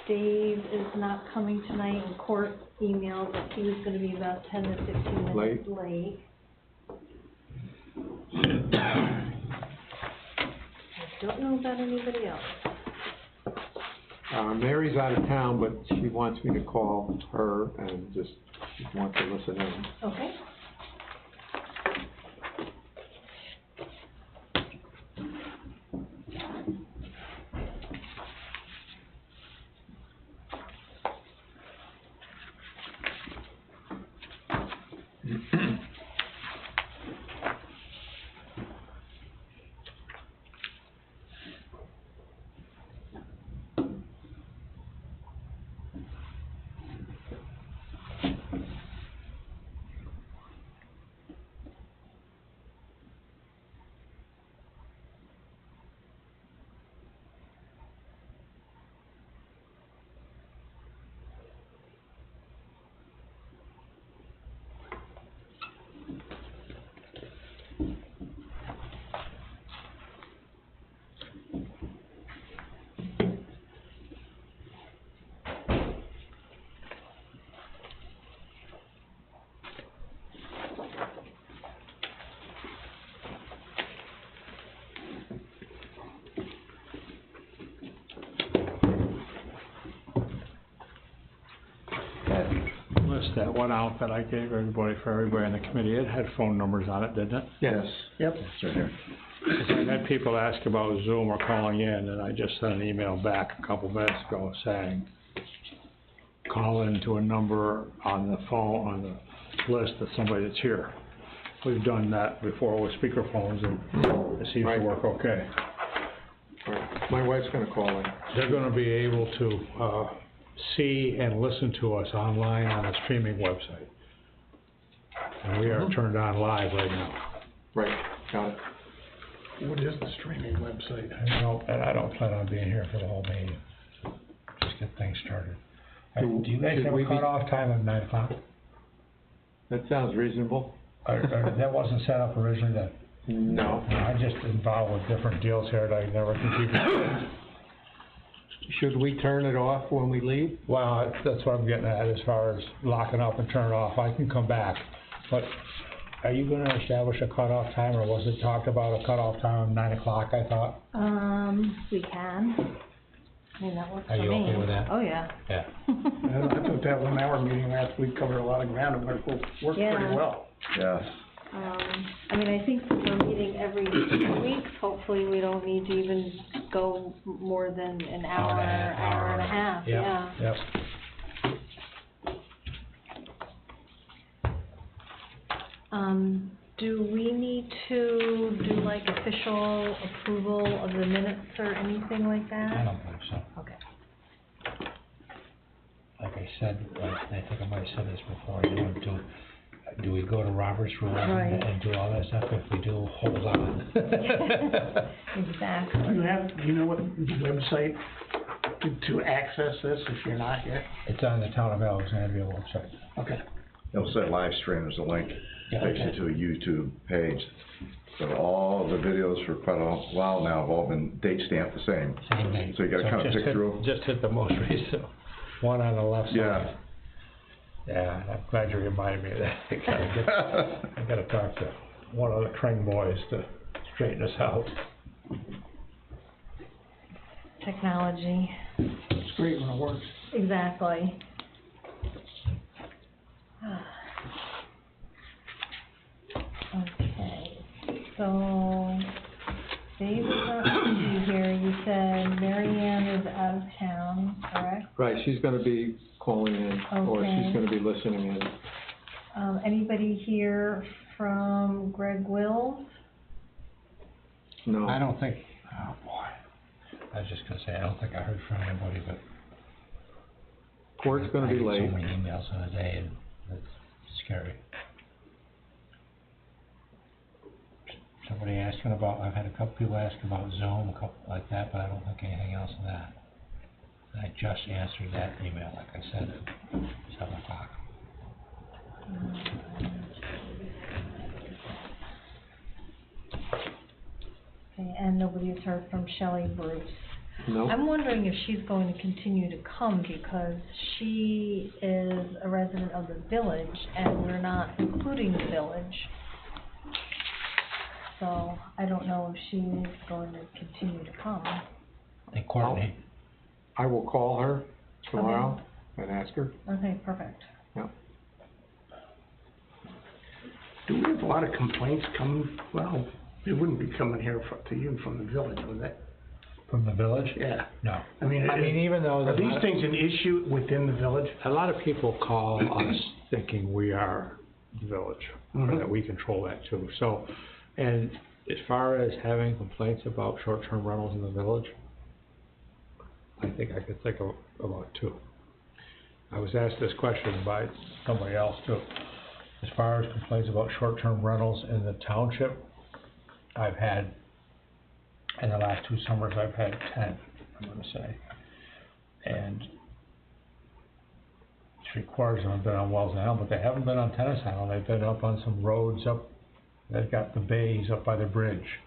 Dave is not coming tonight, and Court emailed that he was gonna be about 10 to 15 minutes late. I don't know about anybody else. Mary's out of town, but she wants me to call her and just want to listen in. Okay. That went out that I gave everybody for everybody in the committee, it had phone numbers on it, didn't it? Yes. Yep. It's right here. I had people ask about Zoom or calling in, and I just sent an email back a couple minutes ago saying, call into a number on the phone, on the list of somebody that's here. We've done that before with speakerphones, and it seems to work okay. Right. My wife's gonna call in. They're gonna be able to, see and listen to us online on the streaming website. And we are turned on live right now. Right, got it. What is the streaming website? I don't plan on being here for the whole meeting. Just get things started. Do you guys have a cutoff time of 9 o'clock? That sounds reasonable. That wasn't set up originally then? No. I'm just involved with different deals here that I never can keep it. Should we turn it off when we leave? Well, that's what I'm getting at as far as locking up and turning it off. I can come back. But are you going to establish a cutoff time, or was it talked about a cutoff time of 9 o'clock, I thought? We can. I mean, that works for me. Are you okay with that? Oh, yeah. Yeah. I thought that 1 hour meeting last week covered a lot of ground and worked pretty well. Yeah. I mean, I think we're meeting every 2 weeks. Hopefully we don't need to even go more than an hour and a half. Yeah. Yep. Do we need to do like official approval of the minutes or anything like that? I don't think so. Okay. Like I said, I think I might have said this before, do we go to Robert's Rules and do all that stuff? If we do, hold on. Exactly. Do you know what website to access this if you're not here? It's on the Town of Alexandria website. Okay. It'll say live stream, there's a link, takes you to a YouTube page. So all the videos for quite a while now have all been date stamped the same. Same thing. So you gotta kind of pick through. Just hit the most recent one on the left side. Yeah. Yeah, I'm glad you reminded me of that. I gotta talk to one of the Tring boys to straighten us out. Technology. It's great when it works. Exactly. Okay, so Dave's not gonna be here. You said Mary Ann is out of town, correct? Right, she's gonna be calling in, or she's gonna be listening in. Anybody here from Greg Wills? No. I don't think, oh boy, I was just gonna say, I don't think I heard from anybody, but Court's gonna be late. I get so many emails in a day, and it's scary. Somebody asking about, I've had a couple people ask about Zoom, a couple like that, but I don't think anything else in that. And I just answered that email, like I said, at 7 o'clock. Okay, and nobody's heard from Shelley Bruce. No? I'm wondering if she's going to continue to come, because she is a resident of the village, and we're not including the village. So, I don't know if she's going to continue to come. And Courtney. I will call her tomorrow and ask her. Okay, perfect. Yep. Do we have a lot of complaints coming, well, it wouldn't be coming here to you from the village, would they? From the village? Yeah. No. I mean, even though are these things an issue within the village? a lot of people call us thinking we are the village, or Mhm. that we control that too. So, and as far as having complaints about short-term rentals in the village, I think I could think of about two. I was asked this question by somebody else too. As far as complaints about short-term rentals in the township, I've had, in the last 2 summers, I've had 10, I'm gonna say. And 3/4 of them have been on Wells Island, but they haven't been on Tennis Island. They've been up on some roads up, they've got the bays up by the bridge,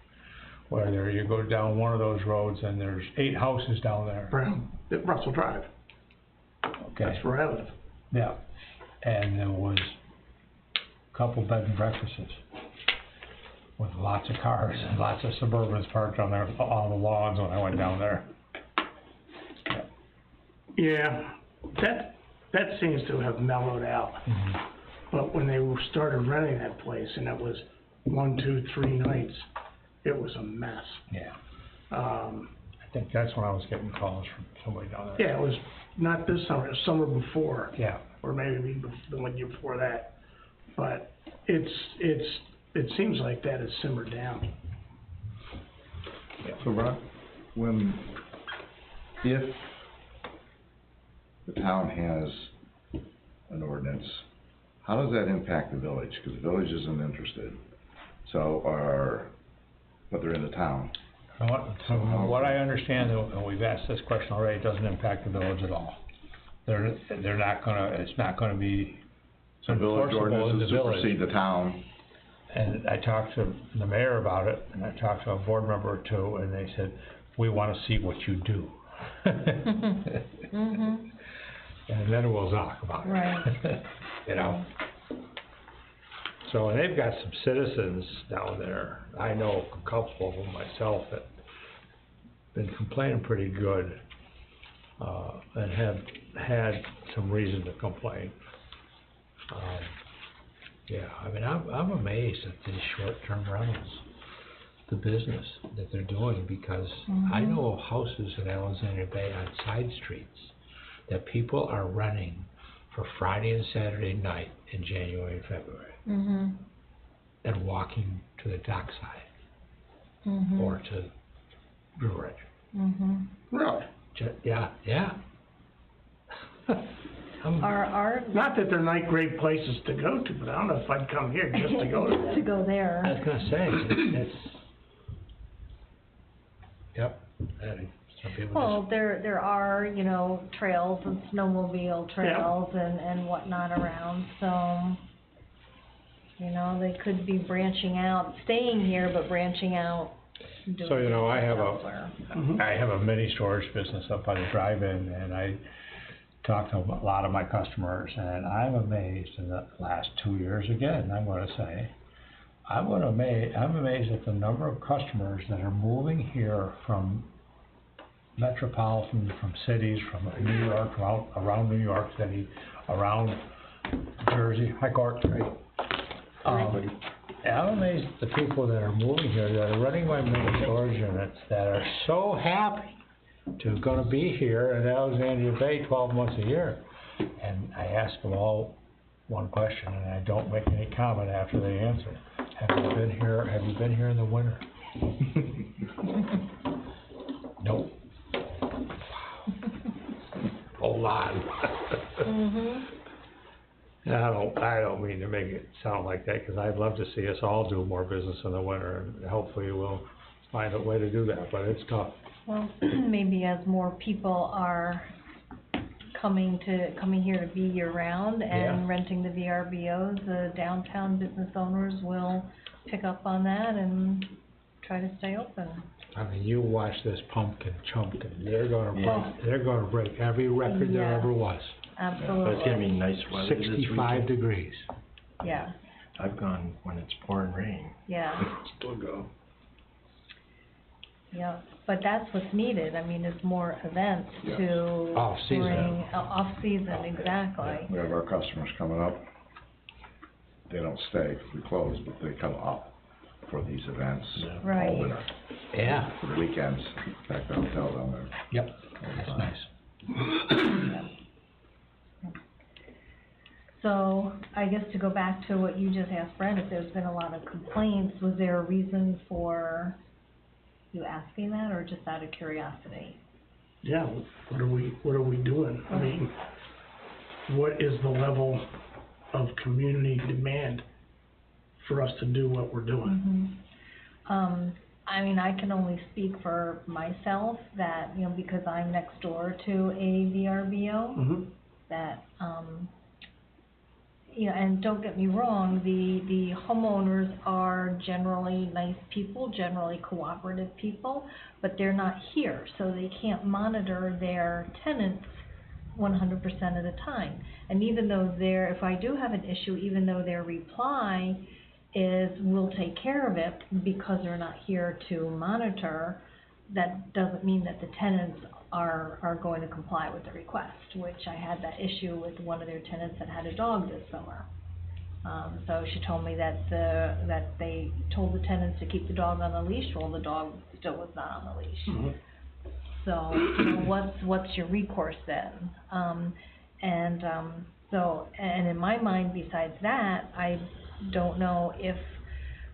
where there, you go down one of those roads and there's 8 houses down there. Brown, at Russell Drive, Okay, that's where I live. yeah, and there was a couple bed and breakfasts with lots of cars and lots of Suburbans parked on there, on the lawns when I went down there. Yeah, that seems to have mellowed out. Mhm. But when they started renting that place, and it was 1, 2, 3 nights, it was a mess. Yeah, Um, I think that's when I was getting calls from somebody down there. yeah, it was not this summer, it was summer before, Yeah, or maybe the one year before that. But it seems like that has simmered down. So Ron, if the town has an ordinance, how does that impact the village? Because the village isn't interested, but they're in the town. From what I understand, and we've asked this question already, it doesn't impact the village at all. They're not gonna, it's not gonna be So village enforceable in the ordinances village. supersede the town. And I talked to the mayor about it, and I talked to a board member or two, and they said, we wanna see what you do. Mhm. And then we'll talk about it. Right. You know? So, and they've got some citizens down there, I know a couple of them myself, that been complaining pretty good, and have had some reason to complain. Yeah, I mean, I'm amazed at these short-term rentals, the business that they're doing, because I know of houses in Alexandria Bay on side streets that people are renting for Friday and Saturday night in January and February, Mhm. and walking to the dockside Mhm. or to Brewery. Mhm. Really? Yeah. Not that they're not great places to go to, but I don't know if I'd come here just to go to To them. go I was there. gonna say, it's, yep, some people Well, there are, trails and snowmobile trails and whatnot around, so, they could be branching out, staying here, but branching out, doing So, I have elsewhere. I have a mini storage business up by the drive-in, and I talk to a lot of my customers, and I'm amazed in the last 2 years, again, I'm gonna say, I'm amazed at the number of customers that are moving here from metropolitan, from cities, from New York, around New York City, around Jersey. Hi, Court. I'm amazed at the people that are moving here, that are running my mini storage units, that are so happy to gonna be here in Alexandria Bay 12 months a year. And I ask them all one question, and I don't make any comment after they answer. Have you been here in the winter? Nope. Hold on. Mhm. I don't mean to make it sound like that, because I'd love to see us all do more business in the winter, and hopefully we'll find a way to do that, but it's tough. Well, maybe as more people are coming here to be year-round and Yeah. renting the VRBOs, the downtown business owners will pick up on that and try to stay open. I mean, you watch this pumpkin chunk, and they're gonna Yeah. break, they're gonna break every record there Yeah. ever was. But it's gonna Absolutely, be nice weather this 65 weekend. degrees. yeah, I've gone when it's pouring rain. yeah, Still go. yeah, but that's what's needed, I mean, is more events to Off-season. bring, off-season, exactly. We have our customers coming up, they don't stay, we close, but they come up for these events Yeah. all Right. winter, Yeah. for the weekends, in fact, the hotel down there. Yep, that's nice. So, I guess to go back to what you just asked Brent, if there's been a lot of complaints, was there a reason for you asking that, or just out of curiosity? Yeah, what are we doing? I mean, what is the level of community demand for us to do what we're doing? I mean, I can only speak for myself, that, you know, because I'm next door to a VRBO, Mm-hmm. that, you know, and don't get me wrong, the homeowners are generally nice people, generally cooperative people, but they're not here, so they can't monitor their tenants 100% of the time. And even though if I do have an issue, even though their reply is, we'll take care of it, because they're not here to monitor, that doesn't mean that the tenants are going to comply with the request, which I had that issue with one of their tenants that had a dog this summer. So she told me that they told the tenants to keep the dog on the leash, well, the dog still was not on the leash. Mm-hmm. So, you know, what's your recourse then? So in my mind, besides that, I don't know if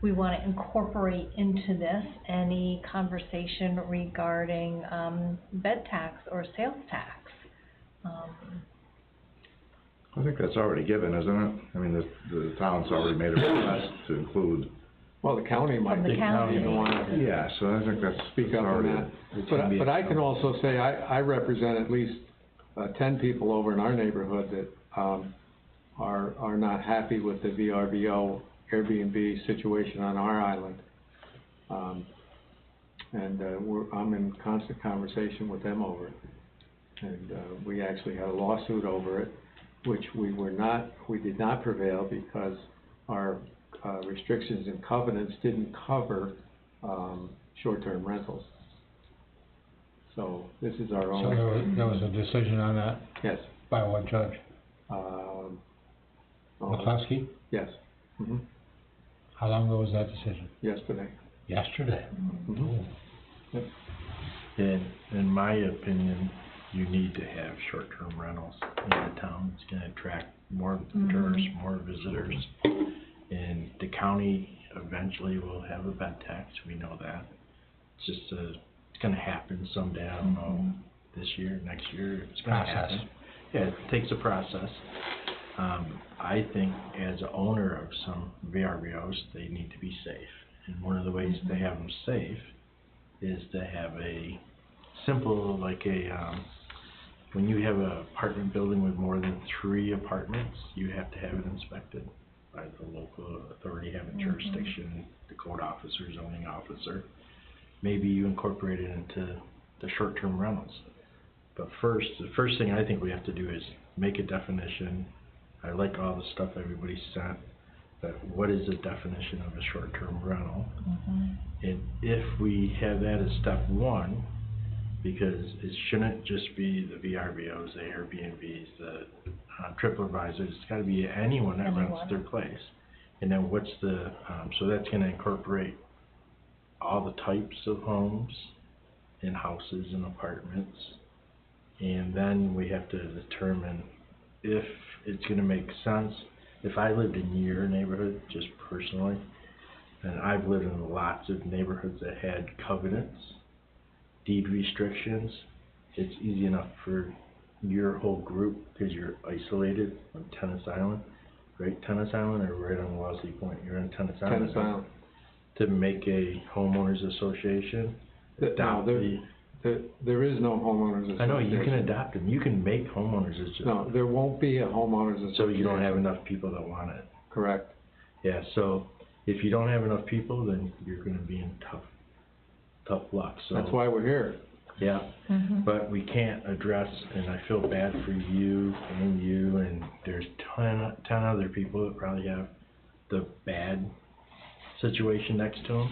we want to incorporate into this any conversation regarding bed tax or sales tax. I think that's already given, isn't it? I mean, the town's already made a request to include, Well, the county might From the be, county. even wanna yeah, so I think that's speak up on already. that. But I can also say, I represent at least 10 people over in our neighborhood that are not happy with the VRBO Airbnb situation on our island. I'm in constant conversation with them over it. And we actually had a lawsuit over it, which we did not prevail because our restrictions and covenants didn't cover short-term rentals. So this is our So own. there was a decision on that Yes. by what judge? McCluskey? Yes. How long ago was that decision? Yesterday. Yesterday. Yep. In my opinion, you need to have short-term rentals in the town. It's gonna attract more tourists, more visitors. And the county eventually will have a bed tax, we know that. It's just it's gonna happen someday, I don't know, this year, next year, it's gonna Process. happen. Yeah, it takes a process. I think as a owner of some VRBOs, they need to be safe. And one of the ways to have them safe is to have a simple, like when you have an apartment building with more than 3 apartments, you have to have it inspected by the local authority, having jurisdiction, the code officer, zoning officer. Maybe you incorporate it into the short-term rentals. But the first thing I think we have to do is make a definition. I like all the stuff everybody sent, but what is the definition of a short-term rental? And if we have that as step 1, because it shouldn't just be the VRBOs, the Airbnbs, the TripAdvisors, it's gotta be anyone that rents their place. And then what's so that's gonna incorporate all the types of homes and houses and apartments. And then we have to determine if it's gonna make sense. If I lived in your neighborhood, just personally, and I've lived in lots of neighborhoods that had covenants, deed restrictions, it's easy enough for your whole group, because you're isolated on Tennis Island, right, Tennis Island, or right on Wellesley Point, you're on Tennis Island. Tennis Island. To make a homeowners association, adopt There is no homeowners association. I know, you can adopt them, you can make homeowners associations. No, there won't be a homeowners association. So you don't have enough people that want it. Correct. Yeah, so if you don't have enough people, then you're gonna be in tough tough luck, so. That's why we're here. Yeah, Mhm. but we can't address, and I feel bad for you, and there's ten other people that probably have the bad situation next to them.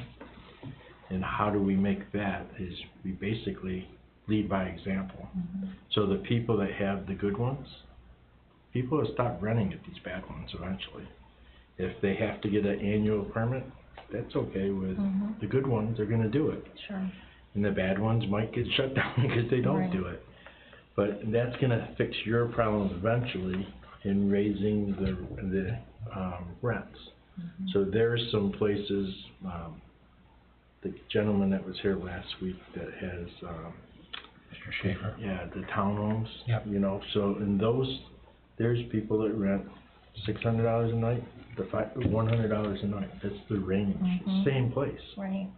And how do we make that, is we basically lead by example. Mhm. So the people that have the good ones, people will stop renting at these bad ones eventually. If they have to get an annual permit, that's okay with Mhm. the good ones, they're gonna do it. Sure. And the bad ones might get shut down because they don't Right. do it. But that's gonna fix your problems eventually in raising the rents. Mhm. So there's some places, the gentleman that was here last week that has, Mr. Schaefer. yeah, the townhomes. Yep. You know, so in those, there's people that rent $600 a night, $100 a night, that's the range, Mhm. same place. Right.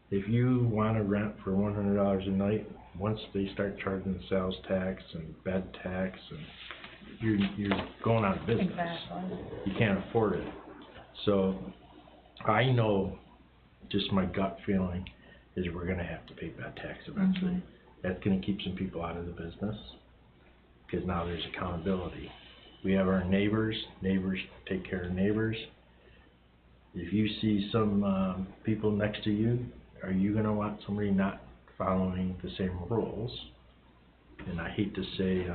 If you wanna rent for $100 a night, once they start charging sales tax and bed tax, and you're going out of business. Exactly. You can't afford it. So, I know, just my gut feeling, is we're gonna have to pay bed tax eventually. Mhm. That's gonna keep some people out of the business, cause now there's accountability. We have our neighbors take care of neighbors. If you see some, people next to you, are you gonna want somebody not following the same rules? And I hate to say,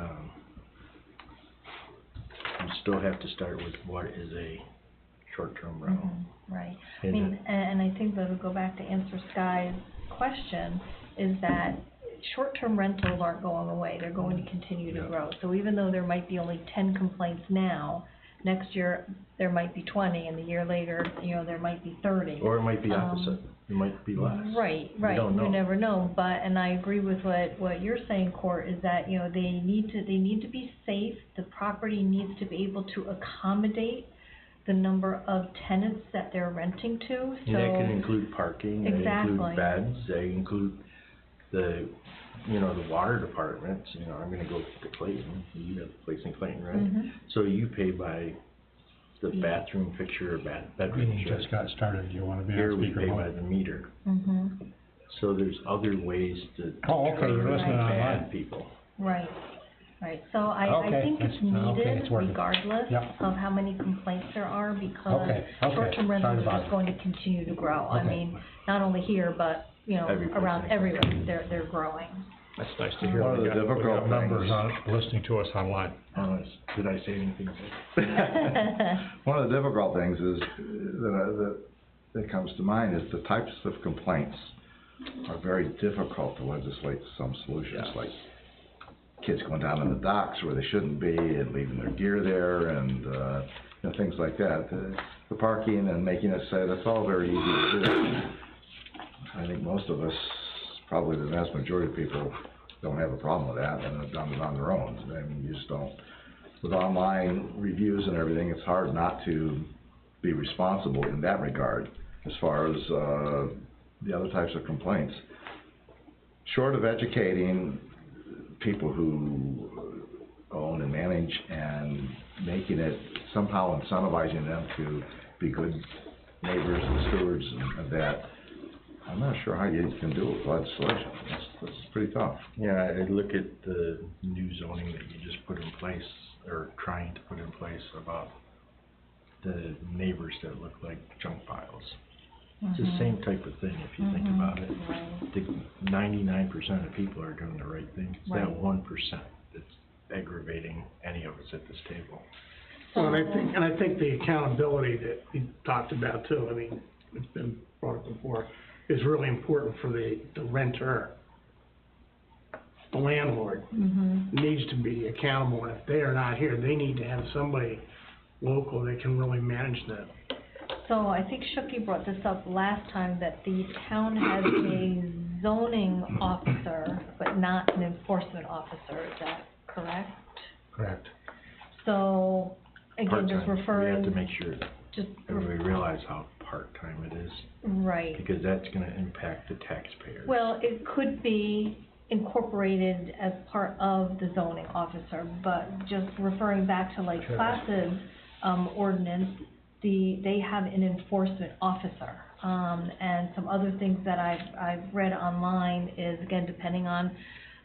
you still have to start with what is a short-term rental. Mhm. Right. I And mean, and I think that to go back to answer Sky's question, is that short-term rentals aren't going away, they're going to continue to Yeah. grow. So even though there might be only 10 complaints now, next year there might be 20, and the year later, you know, there might be 30. Or it might be opposite, it might be less. Right, You right, don't know. you never know, but, and I agree with what you're saying, Court, is that, you know, they need to be safe, the property needs to be able to accommodate the number of tenants that they're renting to, so. And that can include parking, that Exactly. include beds, they include the, you know, the water department, you know, I'm gonna go to Clayton, you have a place in Clayton, right? Mhm. So you pay by the Yeah. bathroom fixture or bedroom Meeting fixture. just got started, you wanna be Here on we pay by speakerphone? the meter, Mhm. so there's other ways to Oh, okay, you're deter listening bad online. people. Right, right, so I Okay, think it's okay, needed it's working. regardless Yep. of how many complaints there are, because Okay, short-term sorry rentals are about just it. going to continue to grow. I Okay. mean, not only here, but, you know, Every place around in the everywhere, they're growing. That's nice to hear. One of We the got difficult numbers things- on, listening to us online. Did I say anything? One of the difficult things is, that comes to mind is the types of complaints are very difficult to legislate some solutions, Yes. like kids going down in the docks where they shouldn't be and leaving their gear there and, you know, things like that. The parking and making it safe, that's all very easy to do. I think most of us, probably the vast majority of people, don't have a problem with that and have done it on their own. I mean, you just don't. With online reviews and everything, it's hard not to be responsible in that regard as far as, the other types of complaints. Short of educating people who own and manage and making it, somehow incentivizing them to be good neighbors and stewards of that, I'm not sure how you can do it with legislation. It's pretty tough. Yeah, I look at the new zoning that you just put in place, or trying to put in place, about the neighbors that look like junk piles. It's the same type of thing, if you think Mhm. about it. Right. The 99% of people are doing the right thing. It's that Right. 1% that's aggravating any of us at this table. Well, and I think the accountability that you talked about too, I mean, it's been brought up before, is really important for the renter. The landlord Mhm. needs to be accountable, and if they are not here, they need to have somebody local that can really manage that. So I think Shuki brought this up last time, that the town has a zoning officer, but not an enforcement officer, is that correct? Correct. So, again, just Part-time. referring. We have to make sure Just, everybody realize how part-time it is, right. because that's gonna impact the taxpayers. Well, it could be incorporated as part of the zoning officer, but just referring back to like Sure. Placid's, ordinance, they have an enforcement officer. And some other things that I've read online is, again, depending on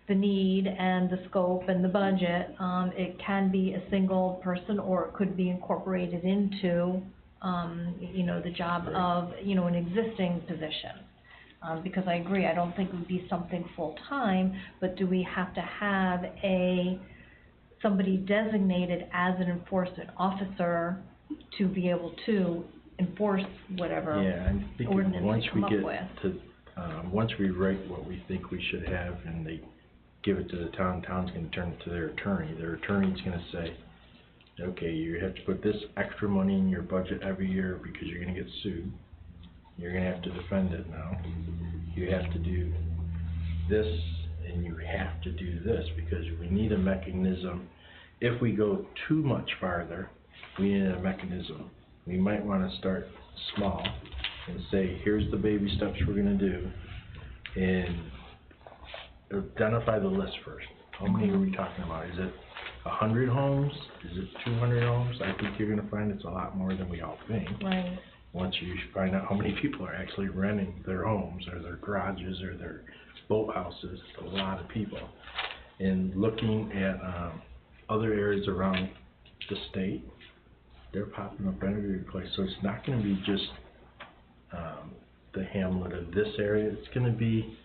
the need and the scope and the budget, it can be a single person, or it could be incorporated into, you know, the job of, you know, an existing position. Because I agree, I don't think it would be something full-time, but do we have to have somebody designated as an enforcement officer to be able to enforce whatever Yeah, I think ordinance once we we come up get with? to, once we write what we think we should have and they give it to the town's gonna turn it to their attorney's gonna say, okay, you have to put this extra money in your budget every year because you're gonna get sued. You're gonna have to defend it now. You have to do this and you have to do this because we need a mechanism. If we go too much farther, we need a mechanism. We might wanna start small and say, here's the baby steps we're gonna do, and identify the list first. How many are we talking about? Is it 100 homes? Is it 200 homes? I think you're gonna find it's a lot more than we all think. Right. Once you find out how many people are actually renting their homes or their garages or their boathouses, it's a lot of people. And looking at other areas around the state, they're popping up every place. So it's not gonna be just the hamlet of this area. It's gonna be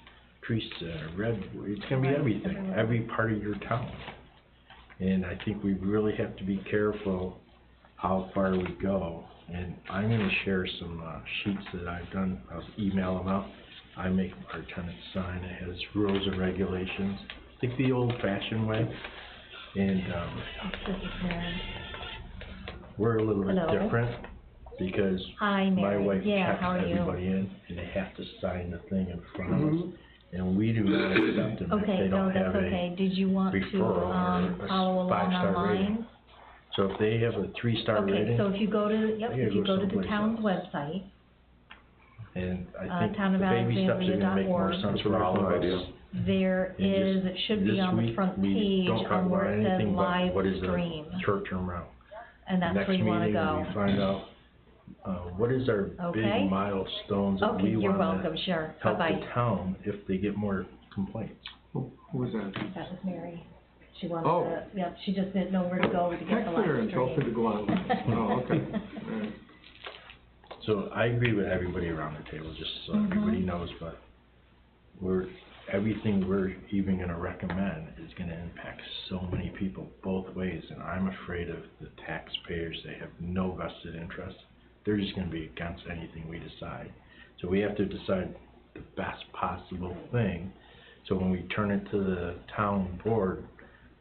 Tree Center, Redwood. It's gonna be Right, everything, everywhere. every part of your town. And I think we really have to be careful how far we go. And I'm gonna share some sheets that I've done. I'll email them out. I make our tenants sign. It has rules and regulations. I think the old-fashioned way. And This is Mary. we're a little bit Hello. different because Hi, my Mary. wife Yeah, checks how are you? everybody in and they have to sign the thing in front of us. And we do not accept them if Okay, they no, don't that's have a. okay. Did you want to, referral or a follow along 5-star rating. online? So if they have a 3-star Okay, rating, so if you go to, yep, They if gotta you go go to the someplace town's else. website, and I think the baby steps are gonna make more townofalexandria.org. sense for all of us. there And is, just it should be this on the week, front we page don't talk on where about it says anything but live what is a stream, short-term rental. and that's where you wanna Next go. meeting, we find out, what is our Okay. big milestones that Okay, we you're wanna welcome, sure, help bye-bye. the town if they get more complaints. Who was that? That was Mary. She wanted Oh. to, yep, she just didn't know where to go to get the Text live her and tell her stream. to go on. Oh, okay. All right. So I agree with everybody around the table, just so everybody knows, but everything we're even gonna recommend is gonna impact so many people both ways, and I'm afraid of the taxpayers. They have no vested interest. They're just gonna be against anything we decide. So we have to decide the best possible thing, so when we turn it to the town board,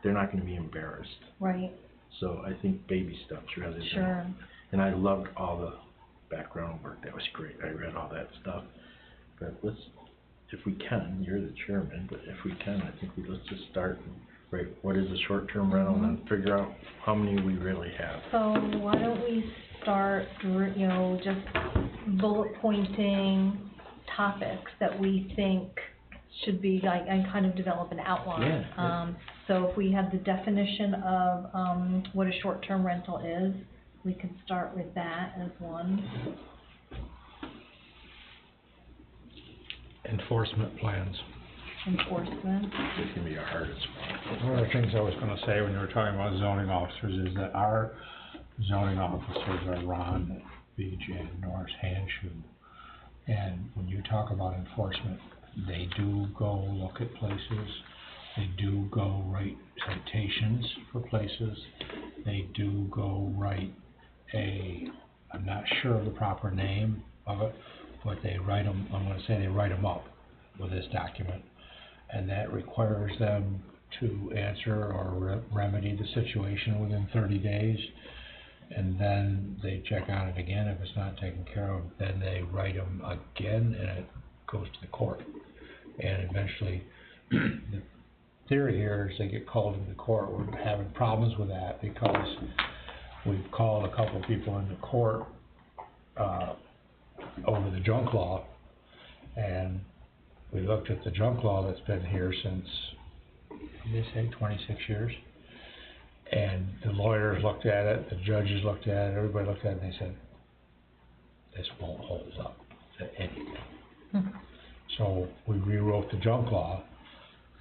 they're not gonna be embarrassed. Right, So I think baby steps rather than. sure. And I loved all the background work, that was great, I read all that stuff. But let's, if we can, you're the chairman, but if we can, I think let's just start, right, what is a short-term rental, and then figure out how many we really have. So why don't we start, you know, just bullet pointing topics that we think should be, like, and kind of develop an outline. Yeah. So if we have the definition of, what a short-term rental is, we can start with that as one. Enforcement plans. Enforcement. This can be our hardest one. One of the things I was gonna say when you were talking about zoning officers is that our zoning officers are Ron, BJ, and Norris Hanshu. And when you talk about enforcement, they do go look at places, they do go write citations for places, they do go write I'm not sure of the proper name of it, but they write them, I'm gonna say they write them up with this document. And that requires them to answer or remedy the situation within 30 days. And then they check on it again. If it's not taken care of, then they write them again and it goes to the court. And eventually, the theory here is they get called into court. We're having problems with that because we've called a couple of people into court over the junk law, and we looked at the junk law that's been here since, they say 26 years, and the lawyers looked at it, the judges looked at it, everybody looked at it, and they said, this won't hold up to anything. So we rewrote the junk law,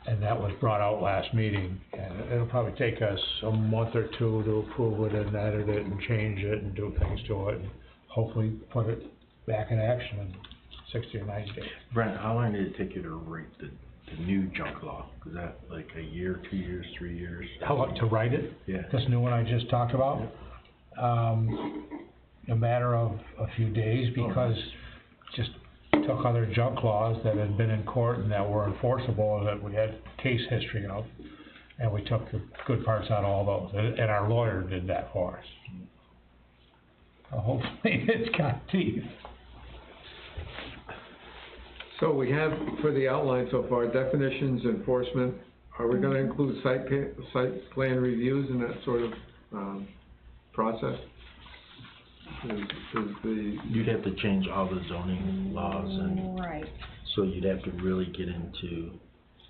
and that was brought out last meeting, and it'll probably take us a month or two to approve it and edit it and change it and do things to it, and hopefully put it back in action in 60 or 90 days. Brent, how long did it take you to write the new junk law? Was that like a year, 2 years, 3 years? How long to write it? Yeah. This new one I just talked about? A matter of a few days, because just took other junk laws that had been in court and that were enforceable and that we had case history of, and we took the good parts out of all those, and our lawyer did that for us. So hopefully it's got teeth. So we have, for the outline so far, definitions, enforcement. Are we gonna include site plan reviews in that sort of, process? Is the, You'd have to change all the zoning laws, and Right. so you'd have to really get into,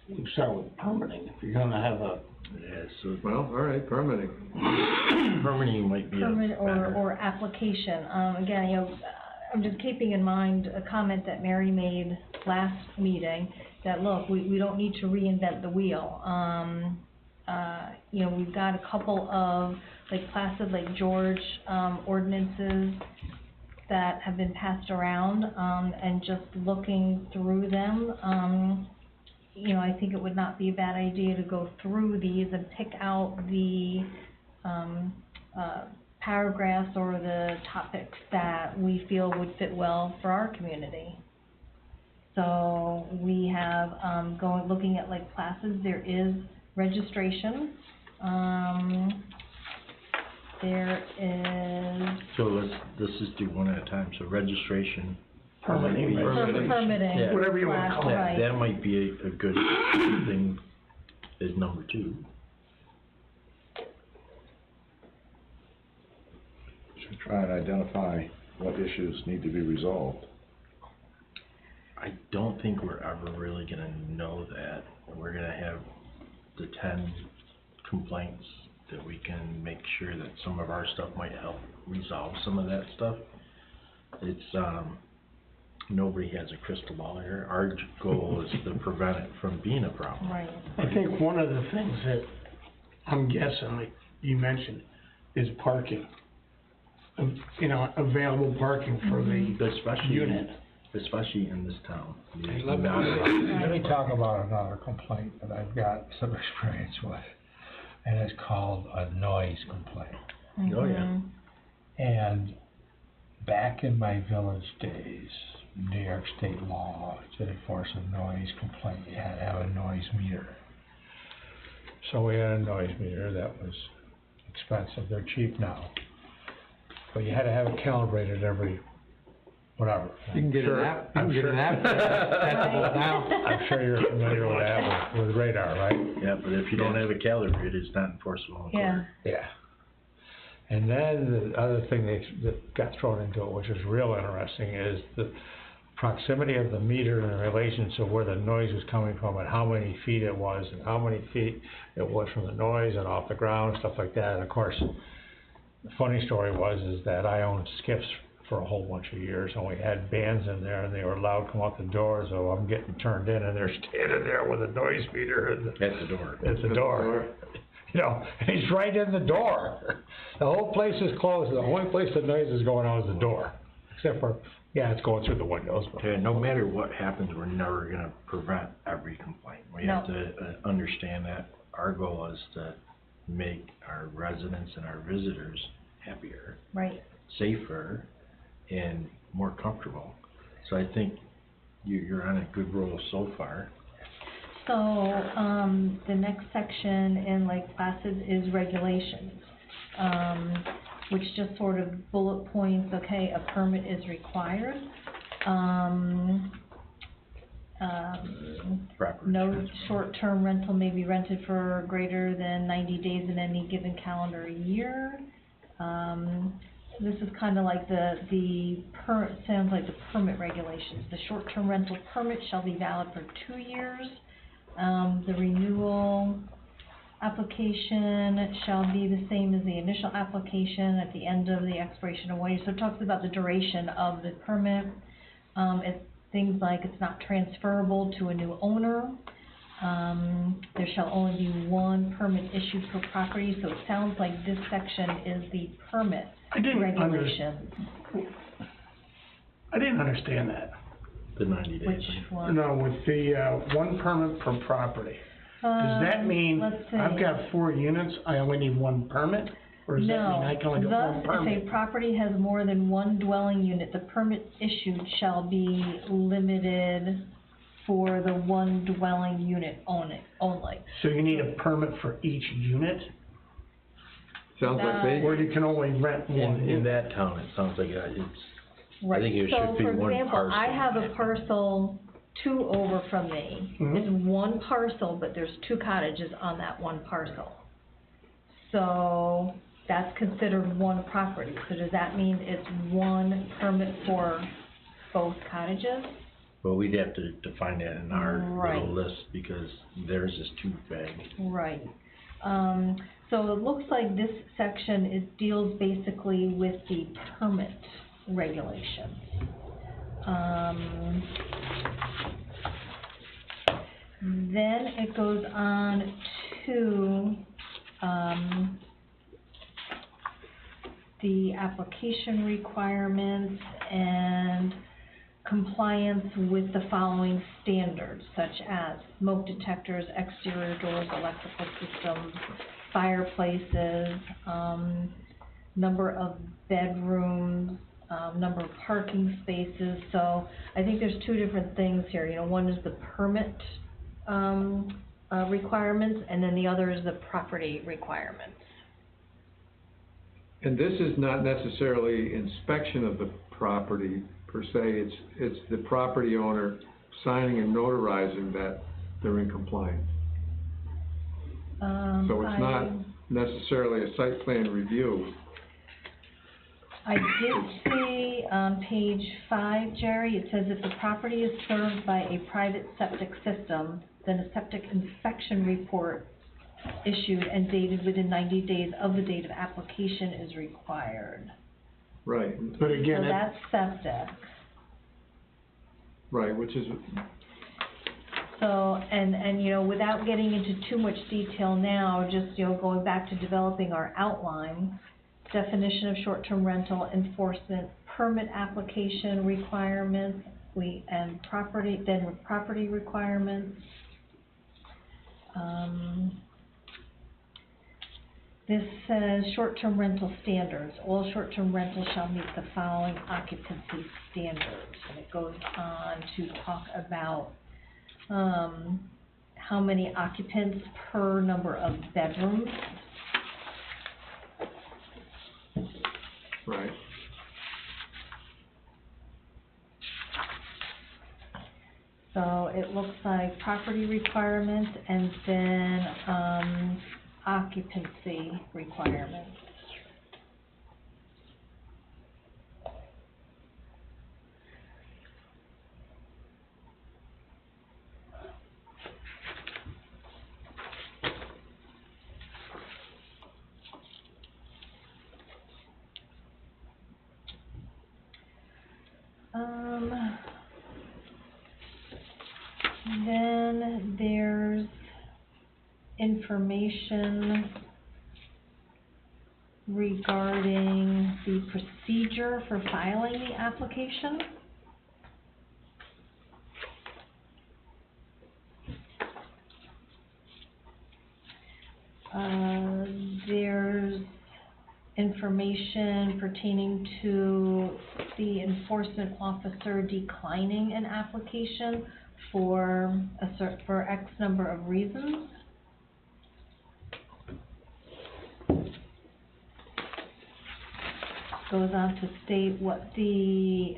You start with permitting, if you're gonna have a, yeah, so well, all right, permitting. permitting might be a Permit better. or application, again, you know, I'm just keeping in mind a comment that Mary made last meeting, that look, we don't need to reinvent the wheel. You know, we've got a couple of, like Placid Lake George, ordinances that have been passed around, and just looking through them, you know, I think it would not be a bad idea to go through these and pick out the, paragraphs or the topics that we feel would fit well for our community. So we have, looking at like Placid, there is registration, there is So let's just do one at a time. So registration. permitting, permitting, Yeah. Whatever you wanna call it. right. That might be a good thing as number 2. Should try and identify what issues need to be resolved. I don't think we're ever really gonna know that. We're gonna have the 10 complaints that we can make sure that some of our stuff might help resolve some of that stuff. It's, nobody has a crystal ball here. Our goal is to prevent it from being a problem. Right. I think one of the things that I'm guessing, like you mentioned, is parking. You know, available parking for the Especially, unit. especially in this town. There's Let me- not a lot. Let me talk about another complaint that I've got some experience with, and it's called a noise complaint. Oh, yeah. Mhm. And back in my village days, New York state law, to enforce a noise complaint, you had to have a noise meter. So we had a noise meter that was expensive, they're cheap now. But you had to have it calibrated every, whatever. You can get an app, you can get an app. Now. I'm sure you're familiar with that, with radar, right? Yeah, but if you don't have a calibrator, it's not enforceable in Yeah. court. Yeah. And then the other thing that got thrown into it, which is real interesting, is the proximity of the meter in relation to where the noise was coming from and how many feet it was and how many feet it was from the noise and off the ground, stuff like that. And of course, the funny story is that I owned skiffs for a whole bunch of years, and we had bands in there, and they were allowed to come out the door, so I'm getting turned in, and they're standing there with a noise meter At the door. at the door. You know, and he's right in the door. The whole place is closed, the only place the noise is going out is the door. Except for, yeah, it's going through the windows, but. Okay, no matter what happens, we're never gonna prevent every complaint. We have to understand that our goal is to make our residents and our visitors happier, Right. safer, and more comfortable. So I think you're on a good roll so far. So, the next section in Lake Placid is regulations, which just sort of bullet points, okay, a permit is required. Proper No insurance. short-term rental may be rented for greater than 90 days in any given calendar year. This is kind of like sounds like the permit regulations. The short-term rental permit shall be valid for 2 years. The renewal, application shall be the same as the initial application at the end of the expiration of 1 year. So it talks about the duration of the permit. It's things like it's not transferable to a new owner. There shall only be one permit issued per property, so it sounds like this section is the permit regulations. I didn't understand that. The 90 days. Which one? No, with the, one permit per property. Does that mean, let's see. I've got 4 units, I only need 1 permit? Or does that mean I can only get 1 Thus, permit? if a property has more than 1 dwelling unit, the permit issued shall be limited for the 1 dwelling unit only. So you need a permit for each unit? Sounds like they, Or you can only rent 1 In unit? that town, it sounds like it's, Right. think it should be one So, for example, I parcel. have a parcel 2 over from me. Mhm. It's 1 parcel, but there's 2 cottages on that 1 parcel. So, that's considered 1 property. So does that mean it's 1 permit for both cottages? well, we'd have to define that in our Right. little list, because theirs is too vague. Right. So it looks like this section deals basically with the permit regulations. Then it goes on to, the application requirements and compliance with the following standards, such as smoke detectors, exterior doors, electrical systems, fireplaces, number of bedrooms, number of parking spaces. So I think there's 2 different things here. You know, one is the permit requirements, and then the other is the property requirements. and this is not necessarily inspection of the property per se, it's the property owner signing and notarizing that they're in compliance. So it's not necessarily a site plan review. I did see on page 5, Jerry, it says if the property is served by a private septic system, then a septic inspection report issued and dated within 90 days of the date of application is required. Right, But again, So that's septic. right, which is, So, and, you know, without getting into too much detail now, just, you know, going back to developing our outline, definition of short-term rental enforcement, permit application requirements, property requirements. This says short-term rental standards. All short-term rentals shall meet the following occupancy standards. And it goes on to talk about how many occupants per number of bedrooms. right. So it looks like property requirements and then occupancy requirements. Then there's information regarding the procedure for filing the application. There's information pertaining to the enforcement officer declining an application for X number of reasons. Goes on to state what the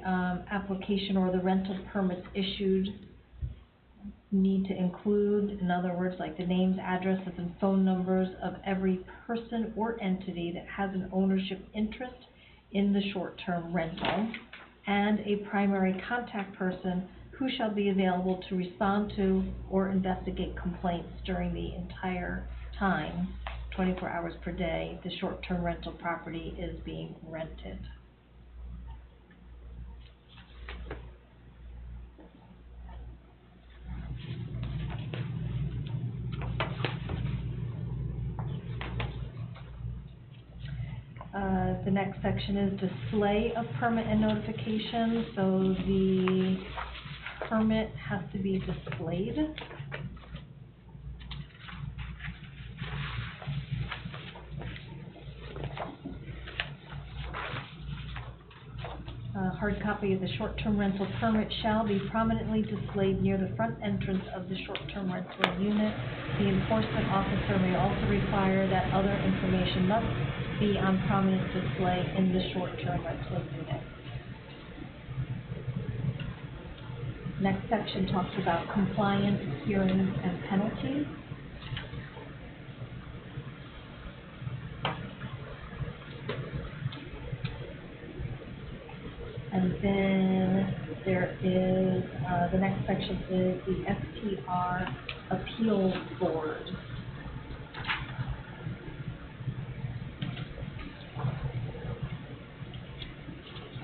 application or the rental permits issued need to include. In other words, like the names, addresses, and phone numbers of every person or entity that has an ownership interest in the short-term rental, and a primary contact person who shall be available to respond to or investigate complaints during the entire time, 24 hours per day, the short-term rental property is being rented. The next section is display of permit and notification, so the permit has to be displayed. A hard copy of the short-term rental permit shall be prominently displayed near the front entrance of the short-term rental unit. The enforcement officer may also require that other information must be on prominent display in the short-term rental unit. Next section talks about compliance, hearings, and penalties. And then there is, the next section is the STR Appeals Board.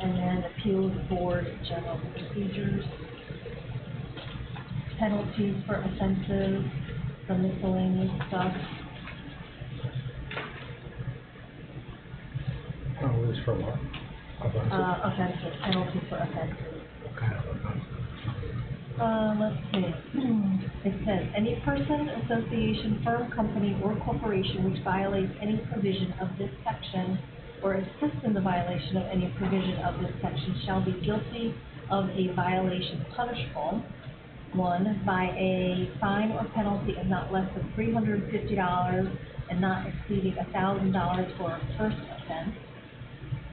And then Appeals Board General Procedures, penalties for offenses, some miscellaneous stuff. Oh, it's for what? Offenses, penalties for offenses. Let's see. It says, any person, association, firm, company, or corporation which violates any provision of this section or assists in the violation of any provision of this section shall be guilty of a violation punishable, 1, by a fine or penalty of not less than $350 and not exceeding $1,000 for a first offense,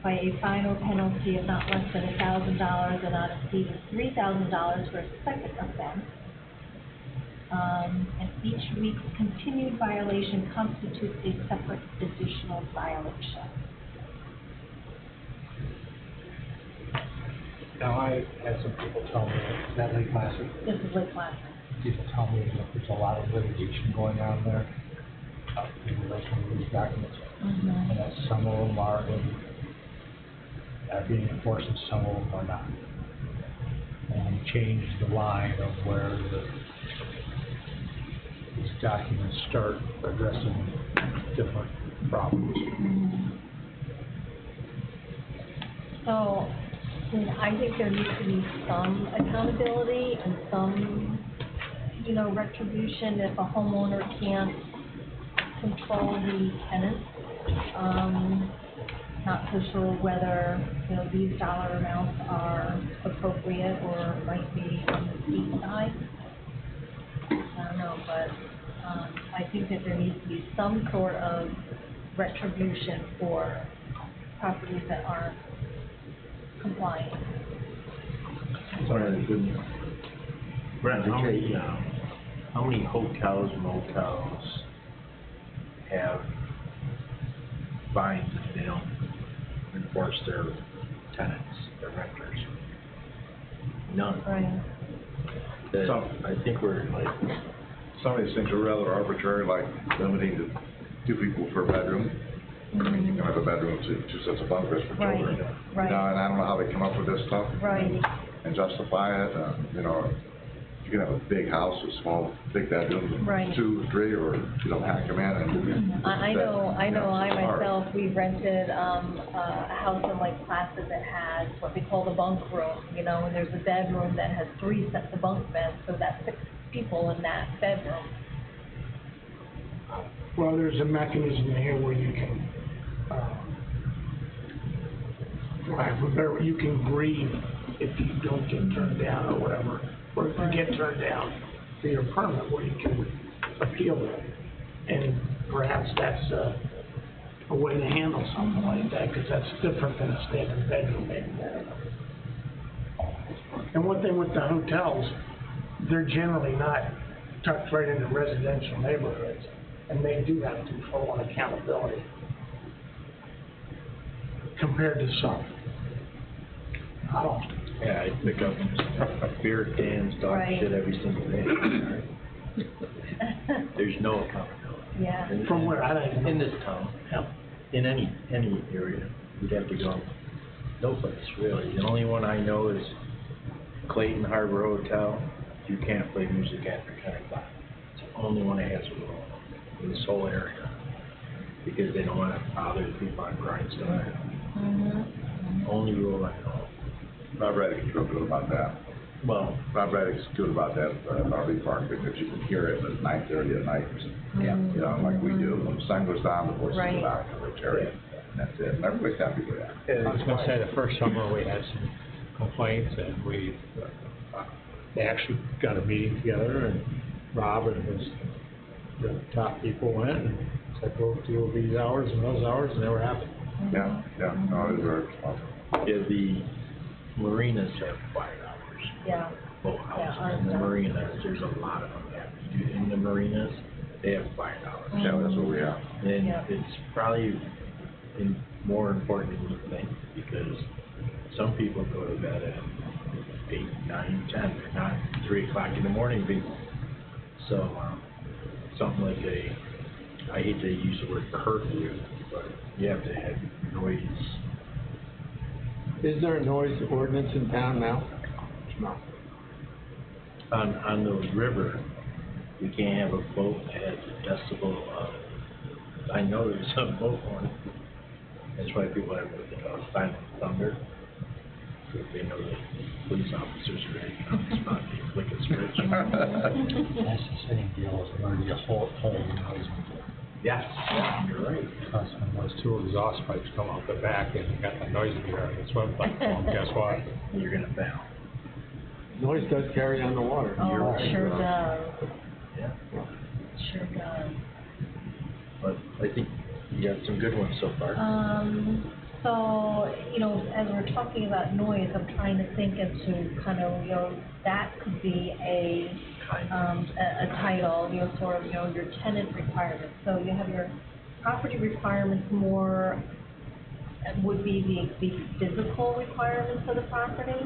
by a fine or penalty of not less than $1,000 and not exceeding $3,000 for a second offense, and each week's continued violation constitutes a separate additional violation. Now, I had some people tell me, is that Lake Placid? This is Lake Placid. People tell me that there's a lot of litigation going on there in relation to these documents. Mm-hmm. And that some of them are being enforced and some of them are not. And change the line of where these documents start addressing different problems. Mm-hmm. So, I think there needs to be some accountability and some, retribution if a homeowner can't control the tenants. Not so sure whether, these dollar amounts are appropriate or might be on the steep side. I don't know, but, I think that there needs to be some sort of retribution for properties that aren't compliant. Brent, how many hotels, motels have fines if they don't enforce their tenants, their renters? None. Right. I think we're like, Some of these things are rather arbitrary, like limiting to 2 people per bedroom. I mean, you can have a bedroom with 2 sets of bunkers for Right, children. right. And I don't know how they come up with this stuff. Right. And justify it, you can have a big house with big bedrooms, Right. 2 or 3, or, pack them in and. I know, I it's hard. myself, we rented, a house in Lake Placid that has what they call the bunk room, and there's a bedroom that has 3 sets of bunk beds, so that's 6 people in that bedroom. Well, there's a mechanism here where you can, you can grieve if you don't get turned down or whatever, or if you get turned down for your permit, where you can appeal it. And perhaps that's a way to handle something like that, because that's different than a standard bedroom maybe. And one thing with the hotels, they're generally not tucked right into residential neighborhoods, and they do have control and accountability compared to some. I pick up beer cans, dog Right. shit every single day. There's no accountability. Yeah. And- From where? I don't even know. In this town, Yeah. in any area, you'd have to go. No place, really. The only one I know is Clayton Harbor Hotel. You can't play music after 10 o'clock. It's the only one that has a rule in this whole area. Because they don't want to bother the people on Grindstone. Mhm. Only rule I know. Bob Reddick's real good about that. Well, Bob Reddick's good about that, RV park, because you can hear it at 9:30 at night. Yeah. You know, like we do, when the sun goes down, the horses Right. go out, and they carry it, and that's it, and everybody's happy with that. I was gonna say, the first summer we had some complaints and we, they actually got a meeting together and Rob and the top people went and said, we'll do these hours and those hours, and they were happy. Yeah, no, it was very responsible. yeah, the marinas have quiet hours. Yeah. Boat houses and the marinas, there's a lot of them that do in the marinas, they have quiet hours. Yeah, that's what we have. And Yeah. it's probably more important than you think, because some people go to bed at 8, 9, 10, they're not 3 o'clock in the morning people. So, something like I hate to use the word curfew, but you have to have noise. Is there a noise ordinance in town now? No. On the river, you can't have a boat that has a decibel of, I know there's some boat one. That's why people have silent thunder. Because they know that police officers are ready to come to the spot, they flick a switch. That's the same deal as when you whole noise. Yes, yeah, you're right. Because when Those 2 exhaust pipes come out the back and you got the noise meter on the swim platform, guess what? You're gonna fail. Noise does carry on the water. Oh, it sure does. Yeah. Sure does. But I think you got some good ones so far. So, you know, as we're talking about noise, I'm trying to think as to kind of, you know, that could be a title, you know, sort of, you know, your tenant requirements. So you have your property requirements more, would be the physical requirements of the property.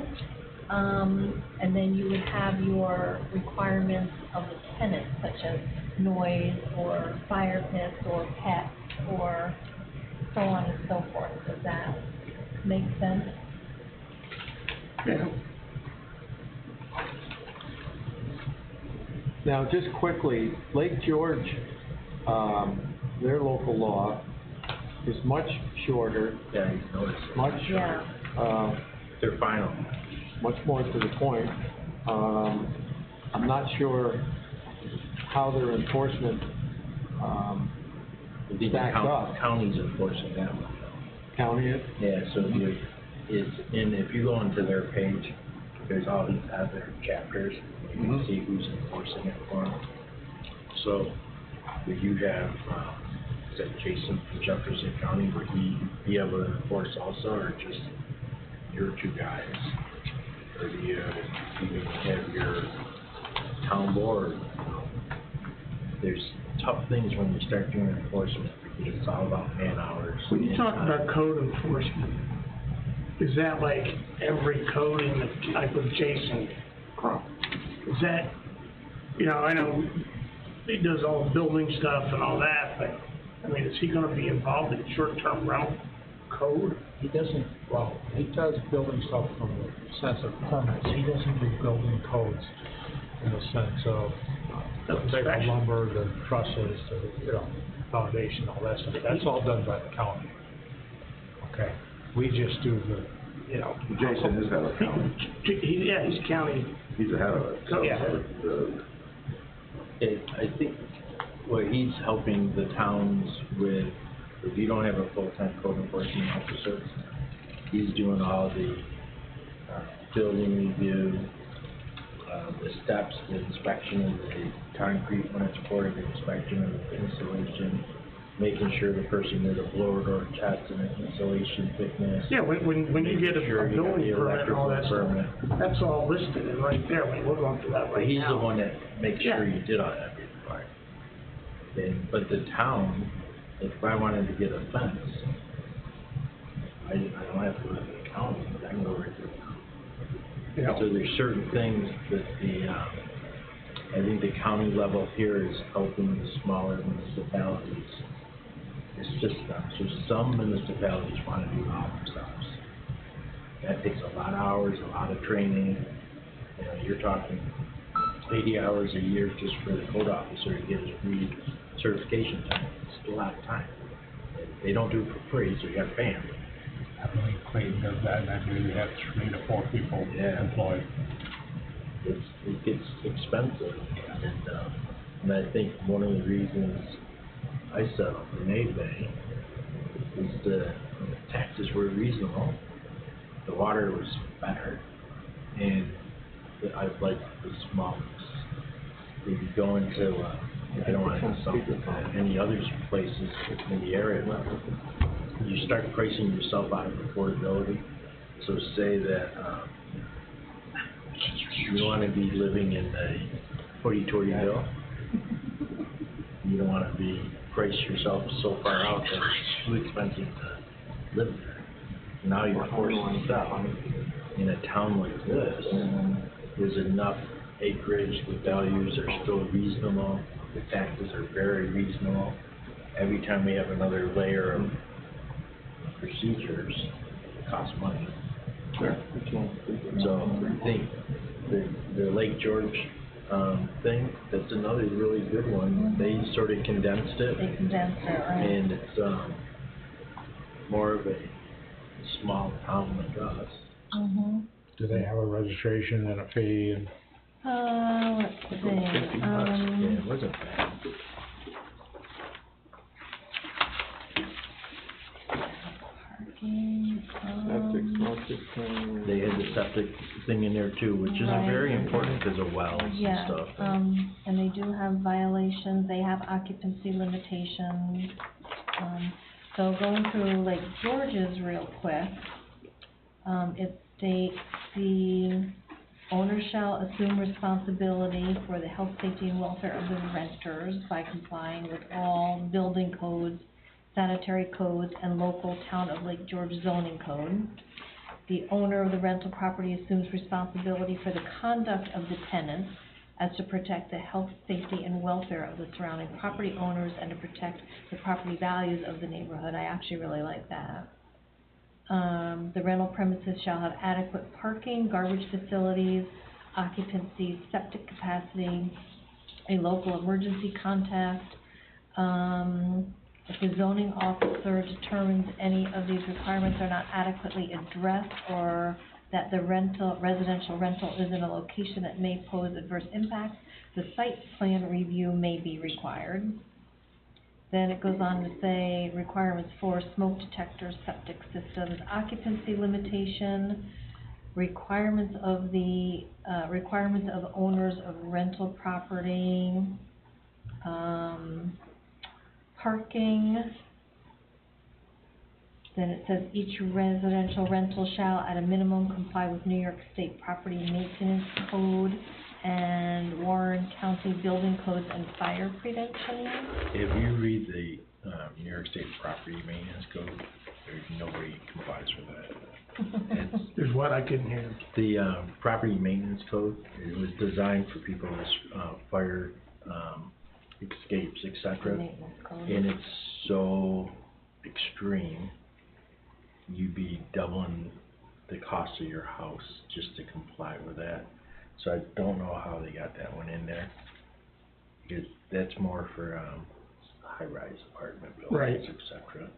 And then you would have your requirements of the tenant, such as noise or fire pits or pets or so on and so forth. Does that make sense? Yeah. Now, just quickly, Lake George, their local law is much shorter, Yeah, you notice it. much, Yeah. They're final. much more to the point. I'm not sure how their enforcement, I think the Backed up. county's enforcing that one. county is. Yeah, so if you go into their page, there's all these other chapters, you can see who's enforcing it for them. So, if you have, is that Jason from Jefferson County, would he be able to enforce also, or just your 2 guys? Or do you even have your town board? There's tough things when you start doing enforcement, because it's all about man hours. When you and talk time. about code enforcement, is that like every code in the type of Jason crop? Is that, you know, I know he does all the building stuff and all that, but, I mean, is he gonna be involved in short-term rental code? He doesn't, well, he does building stuff from the sense of permits, he doesn't do building codes in the sense of, take the lumber, the trusses, the, you know, foundation, all that stuff, that's all done by the county. Okay, we just do the, you know. Jason is head of county, Yeah, he's county, he's ahead of it, so, Yeah. I think what he's helping the towns with, if you don't have a full-time code enforcement officer, he's doing all the building review, the steps, the inspection of the concrete when it's poured, the inspection of the insulation, making sure the person did a blower door test and an insulation thickness. yeah, when you get a Making sure you got building the permit and all that electrical stuff, permit. that's all listed and right there, I mean, we're going through that But right he's now. the one that makes sure Yeah. you did all that part. But the town, if I wanted to get a fence, I don't have to go to the county, I can go right to the town. Yeah. So there's certain things that the I think the county level here is helping the smaller municipalities. It's just, so some municipalities wanna do it all themselves. That takes a lot of hours, a lot of training, you know, you're talking 80 hours a year just for the code officer to get his re-certification time. It's a lot of time. They don't do it for free, so you gotta pay them. I believe Clayton does that, and I believe we have 3 to 4 people Yeah. employed. It gets expensive, and I think one of the reasons I set up in Bay is the taxes were reasonable, the water was better, and I like the smallness. If you go into, I don't want to something any other places in the area, you start pricing yourself out of affordability. So say that you want to be living in a hoity-toity-ville. You don't want to be price yourself so far out that it's too expensive to live there. Now you're forced to sell. In a town like this, there's enough acreage, the values are still reasonable, the taxes are very reasonable. Every time we have another layer of procedures, it costs money. Sure. So I think the Lake George thing, that's another really good one. They sort of condensed it. They condensed it, right? And it's more of a small town like us. Mhm. Do they have a registration and a fee and? Let's see, Yeah, it wasn't bad. parking, Septic, smoke system. They had the septic thing in there too, which is very important because of wells and yeah, stuff. and they do have violations, they have occupancy limitations. So going through Lake George's real quick, it states the owner shall assume responsibility for the health, safety, and welfare of the renters by complying with all building codes, sanitary codes, and local town of Lake George zoning code. The owner of the rental property assumes responsibility for the conduct of the tenants as to protect the health, safety, and welfare of the surrounding property owners and to protect the property values of the neighborhood. I actually really like that. The rental premises shall have adequate parking, garbage facilities, occupancy, septic capacity, a local emergency contact. If the zoning officer determines any of these requirements are not adequately addressed or that the residential rental is in a location that may pose adverse impacts, the site plan review may be required. Then it goes on to say requirements for smoke detectors, septic systems, occupancy limitation, requirements of owners of rental property, parking. Then it says each residential rental shall at a minimum comply with New York State Property Maintenance Code and Warren County Building Codes and Fire Prevention. If you read the New York State Property Maintenance Code, there's nobody complies with that. There's what, I couldn't hear. The Property Maintenance Code, it was designed for people with fire escapes, etc. Maintenance code. And it's so extreme, you'd be doubling the cost of your house just to comply with that. So I don't know how they got that one in there. Because that's more for high-rise apartment buildings, Right. etc.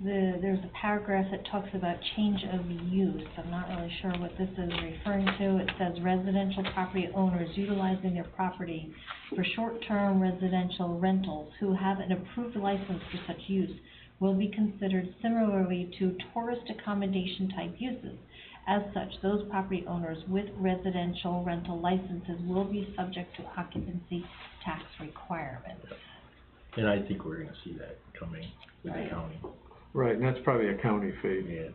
There's a paragraph that talks about change of use. I'm not really sure what this is referring to. It says residential property owners utilizing their property for short-term residential rentals who have an approved license for such use will be considered similarly to tourist accommodation type uses. As such, those property owners with residential rental licenses will be subject to occupancy tax requirements. And I think we're gonna see that coming with the Right. county. Right, and that's probably a county fee. Yeah.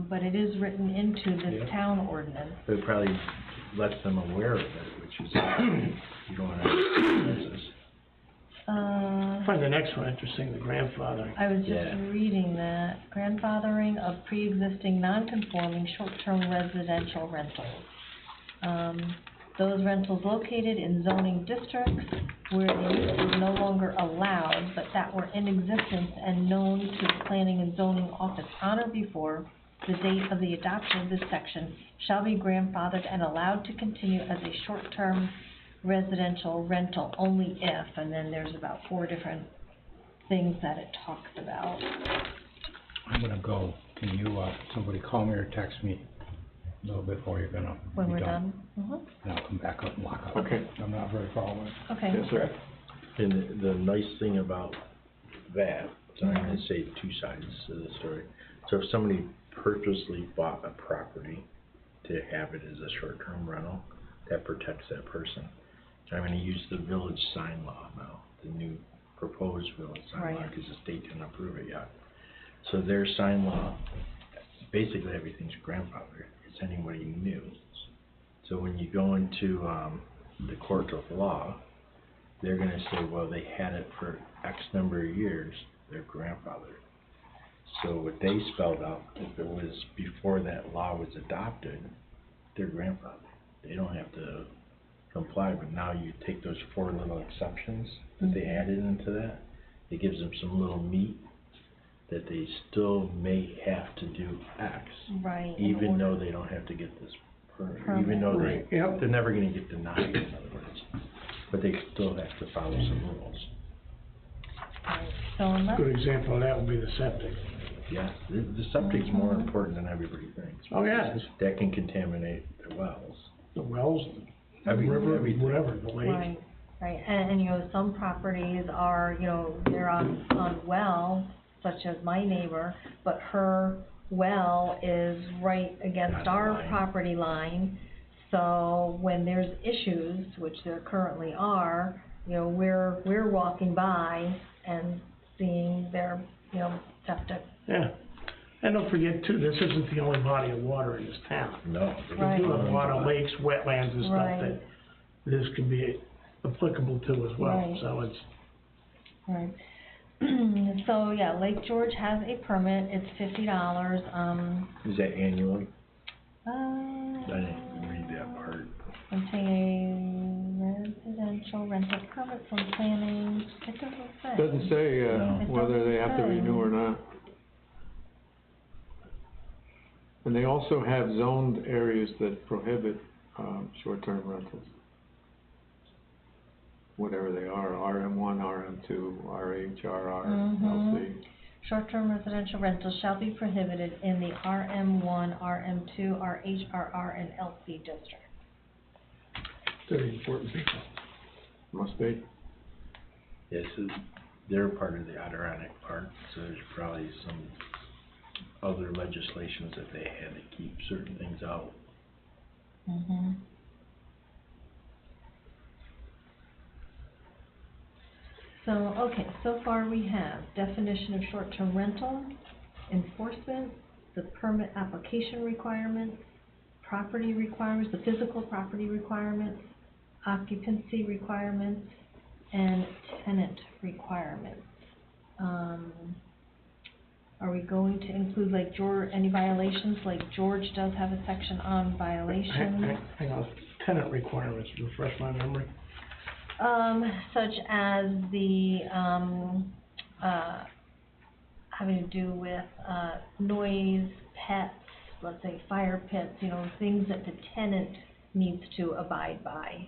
But it is written into this Yeah. town ordinance. But it probably lets them aware of it, which is, you don't want to have expenses. I find the next one interesting, the grandfathering. I was just Yeah. reading that, grandfathering of pre-existing non-conforming short-term residential rentals. Those rentals located in zoning districts where the use is no longer allowed, but that were in existence and known to the planning and zoning office on or before the date of the adoption of this section, shall be grandfathered and allowed to continue as a short-term residential rental only if, and then there's about 4 different things that it talks about. I'm gonna go. Can you, somebody call me or text me a little bit before you're gonna When be we're done? done? And I'll come back up and lock up. Okay. I'm not very far away. Okay. Yes, sir. And the nice thing about that, so I'm gonna say 2 sides to the story. So if somebody purposely bought a property to have it as a short-term rental, that protects that person. I'm gonna use the village sign law now, the new proposed village sign law, Right. because the state didn't approve it yet. So their sign law, basically everything's grandfathered, it's anybody new. So when you go into, the court of law, they're gonna say, well, they had it for X number of years, they're grandfathered. So what they spelled out, if it was before that law was adopted, they're grandfathered. They don't have to comply, but now you take those 4 little exceptions that they added into that, it gives them some little meat that they still may have to do X, Right. in even though order- they don't have to get this permit, Permit. even though Right, yep. they're never gonna get denied, in other words. But they still have to follow some rules. Right. So A unless, good example of that would be the septic. Yeah, the septic's more important than everybody thinks. Oh, yeah, it's That can contaminate the wells. the wells, the Every- river, everything. whatever, the lake. right, right, and you know, some properties are, you know, they're on well, such as my neighbor, but her well is right against On the our line. property line. So when there's issues, which there currently are, you know, we're walking by and seeing their, you know, septic. Yeah, and don't forget too, this isn't the only body of water in this town. No. they Right. We do have a don't lot of do that. lakes, wetlands and stuff Right. that this could be applicable to as well, Right. so it's, Right. So, yeah, Lake George has a permit, it's $50, Is that annually? uh. I didn't read that part. Obtain a residential rental permit from planning, it doesn't say. Doesn't say, No. It whether they have to doesn't say. renew or not. And they also have zoned areas that prohibit, short-term rentals. Whatever they are, RM1, RM2, RH, RR, LC. Short-term residential rentals shall be prohibited in the RM1, RM2, RH, RR, and LC district. very important people. Must be. Yes, they're part of the Adirondack Park, so there's probably some other legislations that they had to keep certain things out. Mm-hmm. So, okay, so far we have definition of short-term rental, enforcement, the permit application requirements, property requirements, the physical property requirements, occupancy requirements, and tenant requirements. Are we going to include like any violations, like George does have a section on violations? Hang on, tenant requirements, refresh my memory. Such as the, having to do with, noise, pets, let's say fire pits, you know, things that the tenant needs to abide by.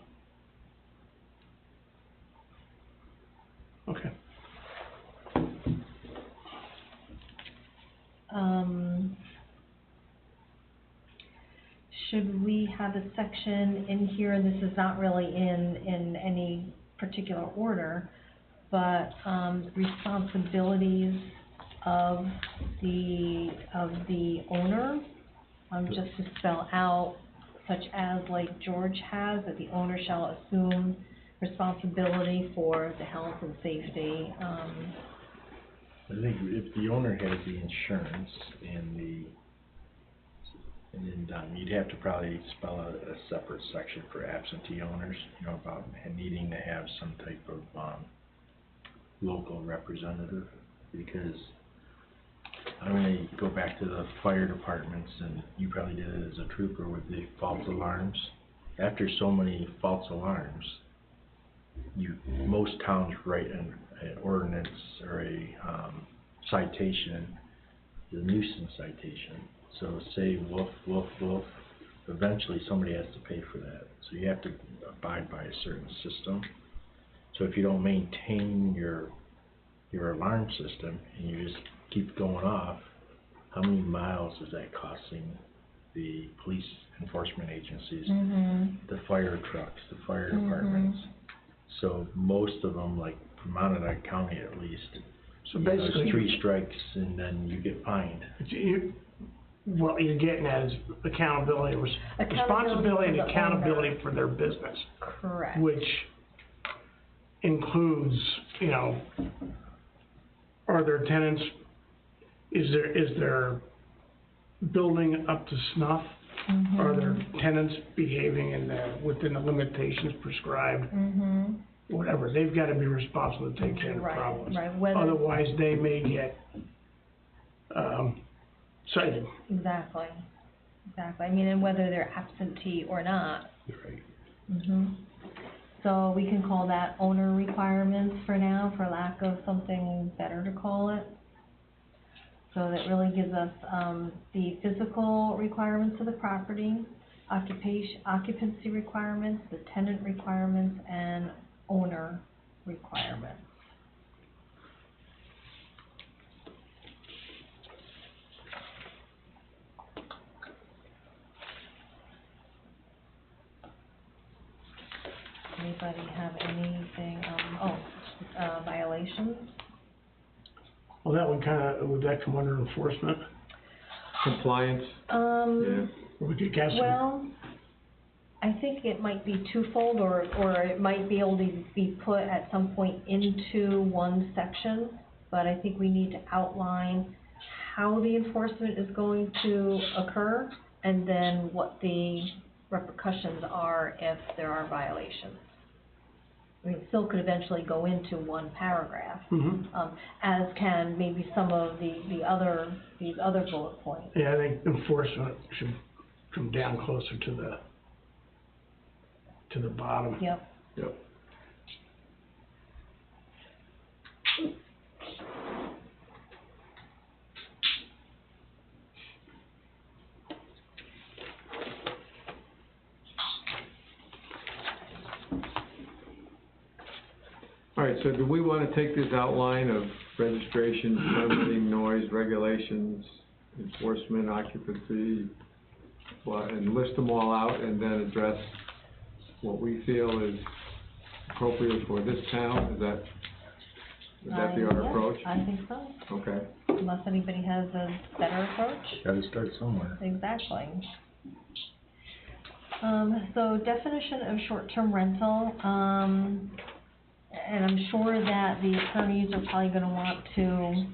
Okay. Should we have a section in here, and this is not really in any particular order, but, responsibilities of the owner, just to spell out, such as like George has, that the owner shall assume responsibility for the health and safety, I think if the owner has the insurance and then you'd have to probably spell out a separate section for absentee owners, you know, about needing to have some type of, local representative, because I'm gonna go back to the fire departments, and you probably did it as a trooper with the false alarms. After so many false alarms, most towns write an ordinance or a citation, a nuisance citation. So say woof, woof, woof, eventually somebody has to pay for that. So you have to abide by a certain system. So if you don't maintain your alarm system and you just keep going off, how many miles is that costing the police enforcement agencies, the fire trucks, the fire departments? So most of them, like from Onondaga County at least, So you know, basically, it's 3 strikes and then you get fined. what you're getting at is accountability, responsibility and for the accountability owner. for their business, Correct. which includes, you know, are their tenants, is their building up to snuff? Are their tenants behaving within the limitations prescribed? Whatever, they've gotta be responsible to take care of the Right, problems. right, whether- Otherwise, they may get, cited. Exactly, I mean, and whether they're absentee or not. Right. So we can call that owner requirements for now, for lack of something better to call it. So that really gives us, the physical requirements of the property, occupancy requirements, the tenant requirements, and owner requirements. Anybody have anything, violations? Well, that would that come under enforcement? Compliance, yeah. We could guess. Well, I think it might be twofold, or it might be able to be put at some point into one section, but I think we need to outline how the enforcement is going to occur, and then what the repercussions are if there are violations. I mean, it still could eventually go into one paragraph, as can maybe some of these other bullet points. Yeah, I think enforcement should come down closer to the bottom. Yep. Yep. All right, so do we want to take this outline of registration, permitting, noise, regulations, enforcement, occupancy, and list them all out, and then address what we feel is appropriate for this town? Would that be our approach? I think so, Okay. unless anybody has a better approach. Gotta start somewhere. Exactly. So definition of short-term rental, and I'm sure that the attorneys are probably gonna want to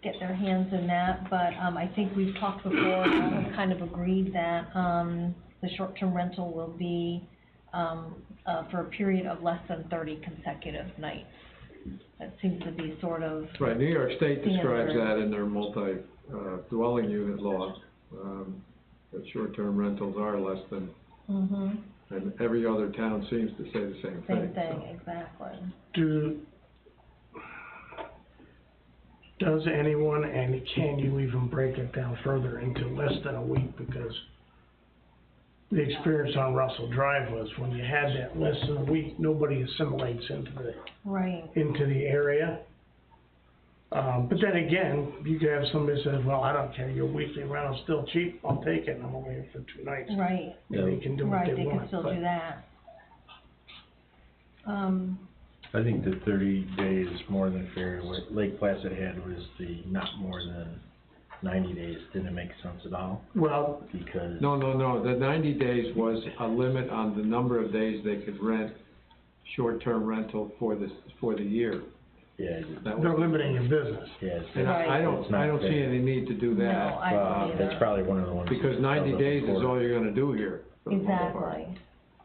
get their hands in that, but, I think we've talked before, and kind of agreed that, the short-term rental will be, for a period of less than 30 consecutive nights. That seems to be sort of, Right, New York State describes Standard. that in their dwelling unit law, that short-term rentals are less than, and every other town seems to say the same thing. same thing, exactly. Does anyone, and can you even break it down further into less than a week? Because the experience on Russell Drive was when you had that less than a week, nobody assimilates into Right. the area. But then again, you could have somebody says, well, I don't care, your weekly rental's still cheap, I'll take it, and I'm only here for 2 nights. Right, And they can do what right, they they want. can still but- do that. I think the 30 days is more than fair. What Lake Placid had was the not more than 90 days. Didn't make sense at all, Well, because. No, the 90 days was a limit on the number of days they could rent short-term rental for the year. Yeah, That they're was, limiting your business. yes. and I It's not don't see fair. any need to do No, that. I don't either. That's probably one of the ones. Because that 90 fell days is before. all you're gonna do here, for the most part. Exactly.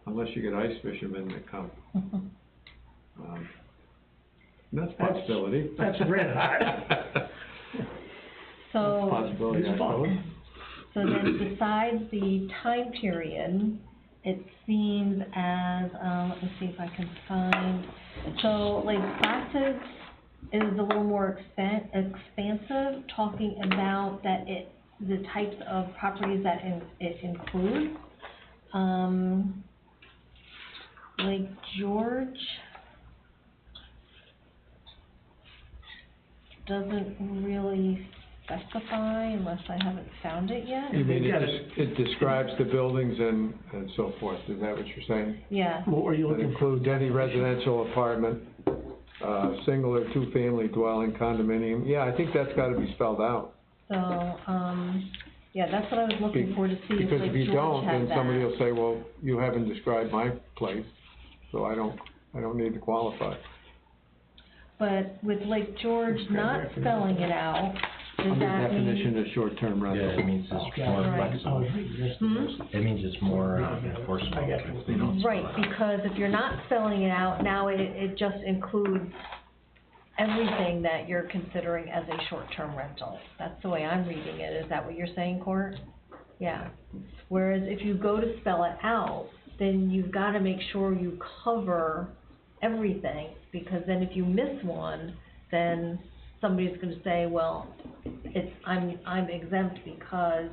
Unless you get ice fishermen that come. That's a possibility. That's rented. So, Possibility, I It's fun. suppose. so then besides the time period, it seems as, let me see if I can find, so like classes is a little more expansive, talking about that the types of properties that it includes. Lake George doesn't really specify unless I haven't found it yet. You mean Yeah. it describes the buildings and so forth, is that what you're saying? Yeah, What were you That looking for? includes any residential apartment, single or two-family dwelling, condominium, yeah, I think that's gotta be spelled out. so, yeah, that's what I was looking for, to see if Because if you Lake George don't, had then somebody that. will say, well, you haven't described my place, so I don't need to qualify. But with Lake George not spelling it out, does Under that definition mean? of short-term Yeah, rental. it means it's more Right. flexible. It means it's more enforceable if they don't spell it Right, out. because if you're not spelling it out, now it just includes everything that you're considering as a short-term rental. That's the way I'm reading it, is that what you're saying, Court? Yeah, whereas if you go to spell it out, then you've gotta make sure you cover everything, because then if you miss one, then somebody's gonna say, well, I'm exempt because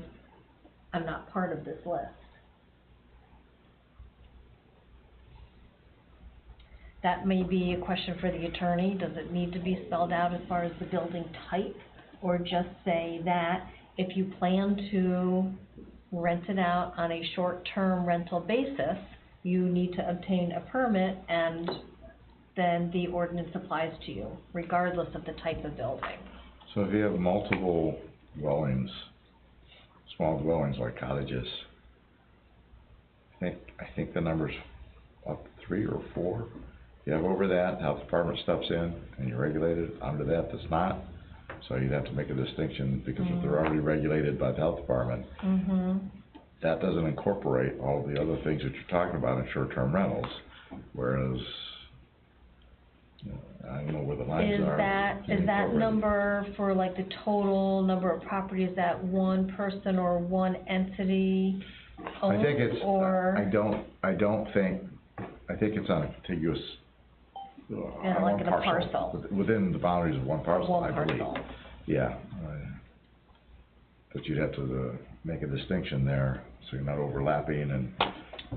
I'm not part of this list. That may be a question for the attorney, does it need to be spelled out as far as the building type? Or just say that if you plan to rent it out on a short-term rental basis, you need to obtain a permit, and then the ordinance applies to you, regardless of the type of building. So if you have multiple dwellings, small dwellings like cottages, I think the number's up to 3 or 4. If you have over that, health department steps in and you regulate it. Under that, that's not. So you'd have to make a distinction, because if they're already regulated by the health department, that doesn't incorporate all the other things that you're talking about in short-term rentals, whereas, you know, I don't know where the lines Is are. that number for like the total number of properties that one person or one entity owns, I think it's, or? I think it's on a contiguous, Yeah, on like one in a parcel. Within the boundaries of one parcel, One I believe. parcel. Yeah. But you'd have to make a distinction there, so you're not overlapping, and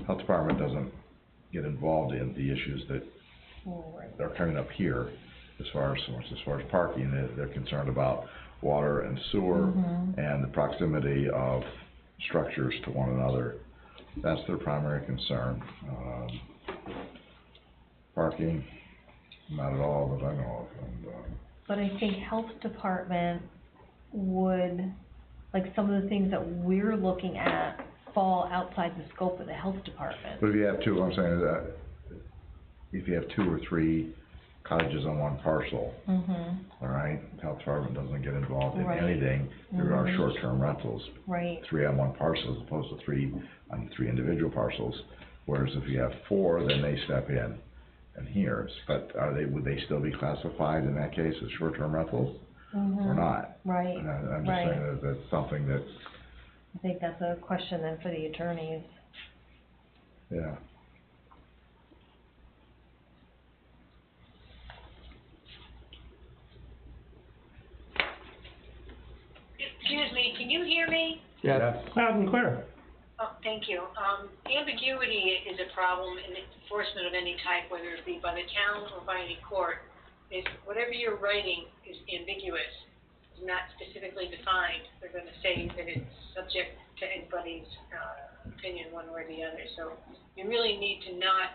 health department doesn't get involved in the issues that Right. are coming up here, as far as parking. They're concerned about water and sewer and the proximity of structures to one another. That's their primary concern. Parking, not at all that I know of. And, But I think health department would, like, some of the things that we're looking at fall outside the scope of the health department. but if you have two, what I'm saying is that if you have 2 or 3 cottages on one parcel, all right, the health department doesn't get involved in Right. anything. There are short-term rentals, Right, 3 on one parcel as opposed to 3 on 3 individual parcels. Whereas if you have 4, then they step in and here. But would they still be classified in that case as short-term rentals or not? right, And I'm just right. saying that that's something that's, I think that's a question then for the attorneys. yeah. Excuse me, can you hear me? Yeah, Loud and clear. Oh, thank you. Ambiguity is a problem in enforcement of any type, whether it be by the town or by any court. Is whatever you're writing is ambiguous, is not specifically defined. They're gonna say that it's subject to anybody's, opinion one way or the other. So you really need to not,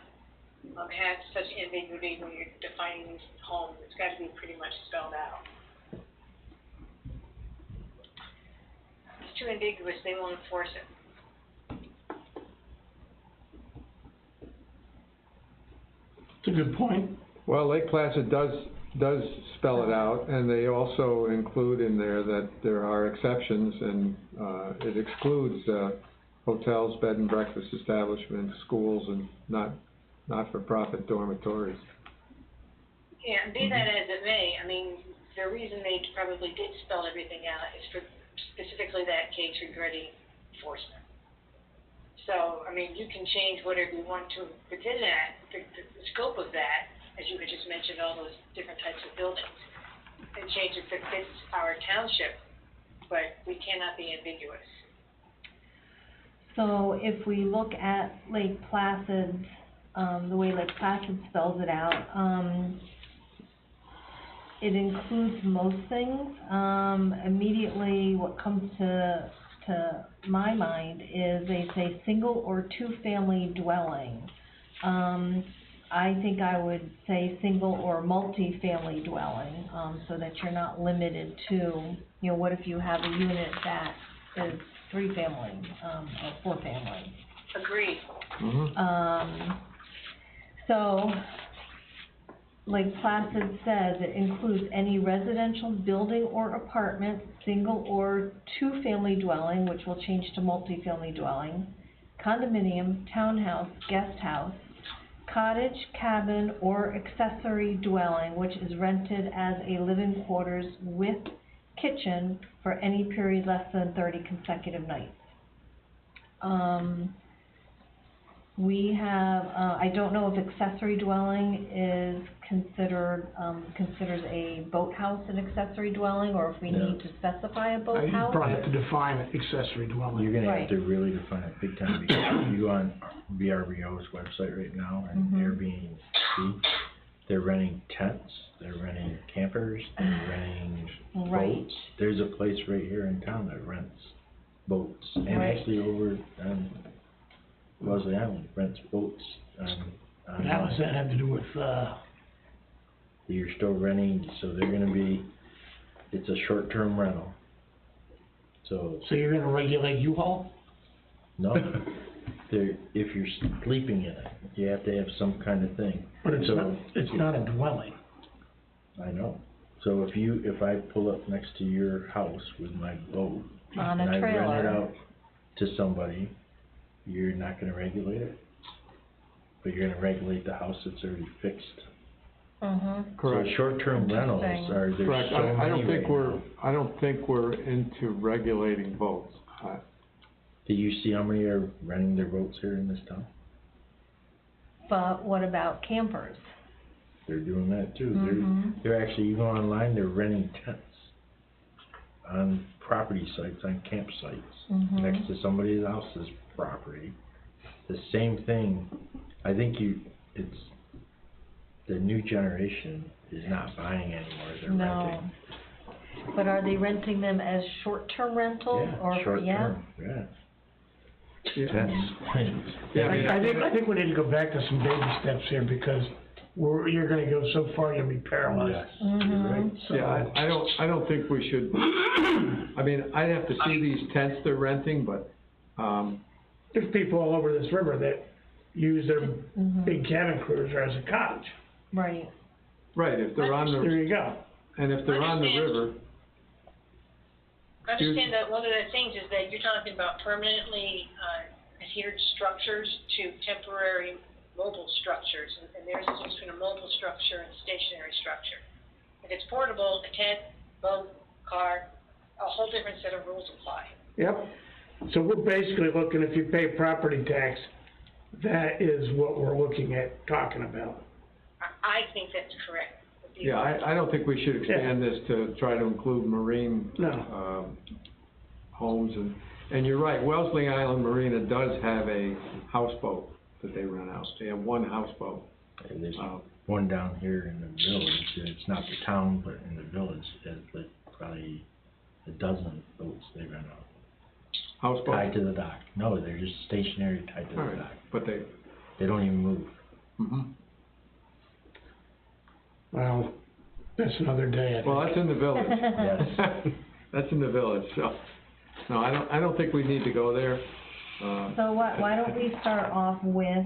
have such ambiguity when you're defining these homes. It's gotta be pretty much spelled out. If it's too ambiguous, they won't enforce it. It's a good point. well, Lake Placid does spell it out, and they also include in there that there are exceptions, and, it excludes, hotels, bed and breakfast establishments, schools, and not-for-profit dormitories. Yeah, be that as it may, I mean, the reason they probably did spell everything out is for specifically that case regarding enforcement. So, I mean, you can change whatever you want to within that, the scope of that, as you had just mentioned, all those different types of buildings, and change it that fits our township, but we cannot be ambiguous. So if we look at Lake Placid, the way Lake Placid spells it out, it includes most things. Immediately what comes to my mind is they say single or two-family dwelling. I think I would say single or multi-family dwelling, so that you're not limited to, you know, what if you have a unit that is three-family, or four-family? Agreed. So, Lake Placid says it includes any residential building or apartment, single or two-family dwelling, which will change to multi-family dwelling, condominium, townhouse, guest house, cottage, cabin, or accessory dwelling, which is rented as a living quarters with kitchen for any period less than 30 consecutive nights. We have, I don't know if accessory dwelling is considers a boathouse an accessory dwelling, or if we need to specify a You boathouse. probably have to define accessory dwelling. You're gonna Right. have to really define it big time, because if you go on VRBO's website right now and Airbnb, they're renting tents, they're renting campers, they're renting Right. boats. There's a place right here in town that rents boats, and Right. actually over on Wellesley Island rents boats. How does that have to do with, You're still renting, so they're gonna be, it's a short-term rental. So, so you're gonna regulate U-Haul? no, if you're sleeping in it, you have to have some kind of thing. But it's So- not, it's not a dwelling. I know. So if I pull up next to your house with my boat, On a and I rent it trailer. out to somebody, you're not gonna regulate it? But you're gonna regulate the house that's already fixed? Correct. So short-term rentals Interesting. are, there's Correct. so I many don't think right now. I don't think we're into regulating boats. Do you see how many are renting their boats here in this town? But what about campers? They're doing that too. They're actually, you go online, they're renting tents on property sites, on campsites, next to somebody else's property. The same thing, I think it's, the new generation is not buying anymore, they're renting. But are they renting them as short-term rental, or, Yeah, short yeah? term, yeah. I think we need to go back to some baby steps here, because you're gonna go so far, you'll be paralyzed. Right. So, Yeah, I don't think we should, I mean, I'd have to see these tents they're renting, but, there's people all over this river that use their big cabin cruiser as a cottage. Right. right, if they're on There the, you go. and if they're on the river, Understand that one of the things is that you're talking about permanently adhered structures to temporary mobile structures, and there's a difference between a mobile structure and a stationary structure. If it's portable, a tent, boat, car, a whole different set of rules apply. Yep. So we're basically looking, if you pay property tax, that is what we're looking at talking about. I think that's correct. yeah, I don't think we should expand this to try to include marine, homes, and you're right, Wellesley Island Marina does have a houseboat that they rent out. They have one houseboat. And there's one down here in the village, and it's not the town, but in the village, there's like probably a dozen boats they rent out. Houseboat? Tied to the dock. No, they're just stationary tied to the Alright, dock. but They don't even move. Well, that's another day, I think. Well, that's in the village. Yes. That's in the village, so, no, I don't think we need to go there. So why don't we start off with,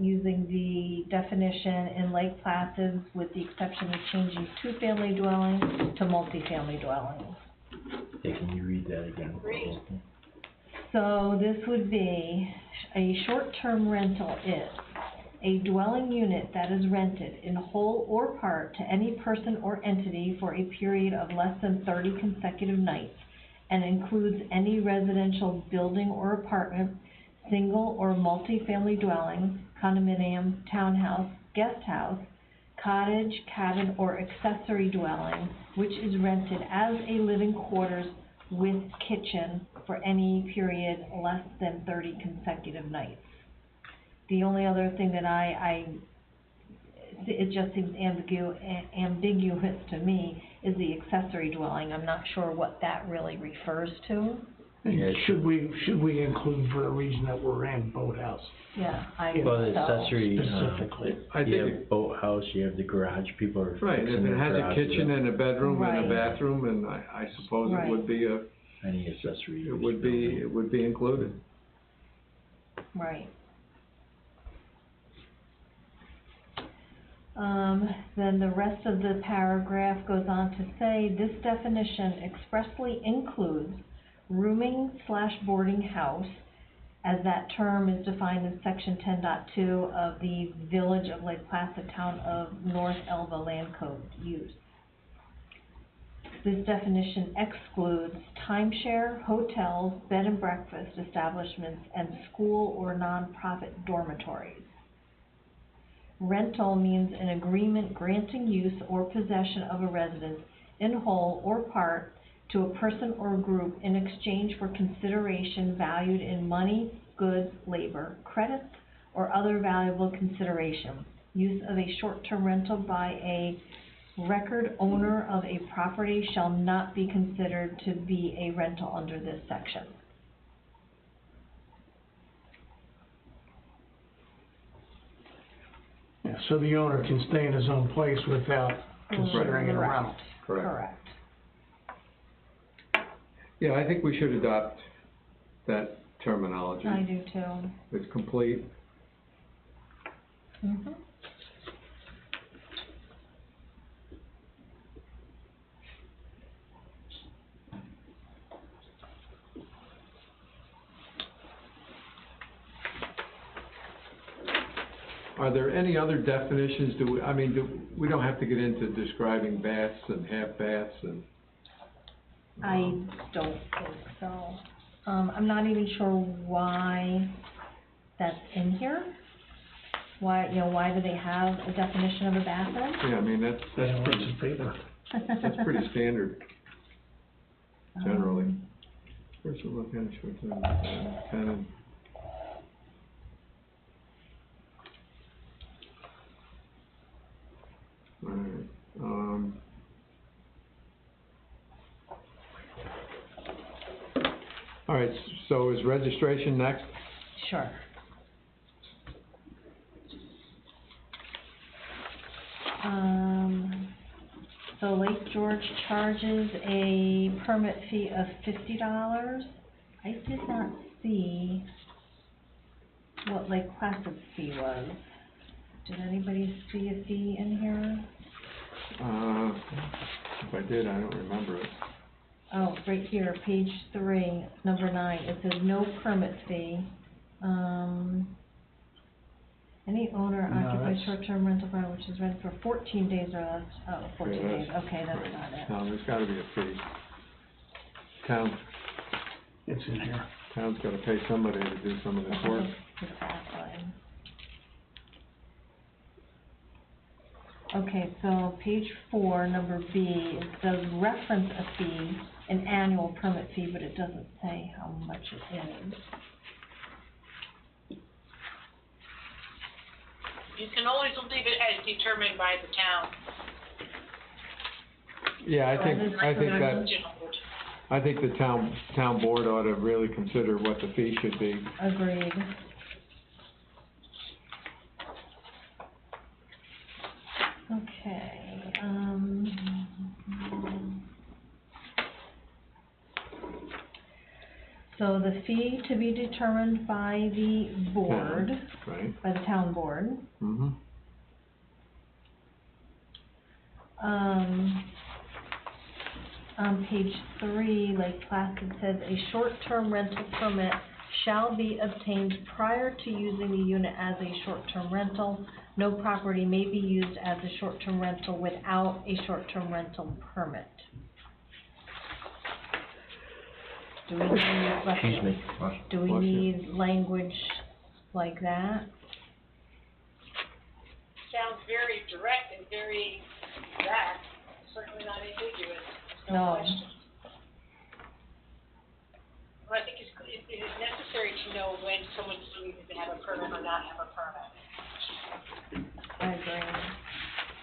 using the definition in Lake Placid with the exception of changing two-family dwelling to multi-family dwelling. Hey, can you read that again? Read. So this would be, a short-term rental is a dwelling unit that is rented in whole or part to any person or entity for a period of less than 30 consecutive nights, and includes any residential building or apartment, single or multi-family dwelling, condominium, townhouse, guest house, cottage, cabin, or accessory dwelling, which is rented as a living quarters with kitchen for any period less than 30 consecutive nights. The only other thing that it just seems ambiguous to me is the accessory dwelling. I'm not sure what that really refers to. And should we include, for the region that we're in, boathouse Yeah, I Well, would the accessory, specifically? I you think, have boathouse, you have the garage, people are right, if fixing it their has a garages kitchen up. and a bedroom and a Right. bathroom, and I suppose it would be Any accessory. it would be included. Right. Then the rest of the paragraph goes on to say, this definition expressly includes rooming/boarding house, as that term is defined in section 10.2 of the Village of Lake Placid Town of North Elba Land Code use. This definition excludes timeshare, hotels, bed and breakfast establishments, and school or nonprofit dormitories. Rental means an agreement granting use or possession of a residence in whole or part to a person or group in exchange for consideration valued in money, goods, labor, credits, or other valuable consideration. Use of a short-term rental by a record owner of a property shall not be considered to be a rental under this section. Yeah, so the owner can stay in his own place without considering it a rental. Correct. Yeah, I think we should adopt that terminology. I do too. It's complete. Mhm. Are there any other definitions? We don't have to get into describing baths and half baths and. I don't think so. I'm not even sure why that's in here. Why do they have a definition of a bathroom? Yeah, I mean, that's Yeah, pretty, lots of paper. that's pretty standard, generally. Where's the look at short-term, tenant? Alright, alright, so is registration next? Sure. So Lake George charges a permit fee of $50. I did not see what Lake Placid's fee was. Did anybody see a fee in here? If I did, I don't remember it. Oh, right here, page 3, number 9, it says no permit fee. Any owner No, occupies that's- short-term rental property which is rented for 14 days or less. Oh, 14 Yeah, days, okay, that's right. not it. No, there's gotta be a fee. It's in here. Town's gotta pay somebody to do some of this work. Exactly. Okay, so page 4, number B, it does reference a fee, an annual permit fee, but it doesn't say how much it is. You can always leave it as determined by the town. Yeah, I think the town board ought to really consider what the fee should be. Agreed. Okay, so the fee to be determined by the board, Right? by the town board. Mm-hmm. On page 3, Lake Placid says a short-term rental permit shall be obtained prior to using the unit as a short-term rental. No property may be used as a short-term rental without a short-term rental permit. Do we need, Excuse me. do we need language like that? Sounds very direct and very exact, certainly not ambiguous, No. no question. Well, I think it is necessary to know when someone needs to have a permit or not have a permit. I agree.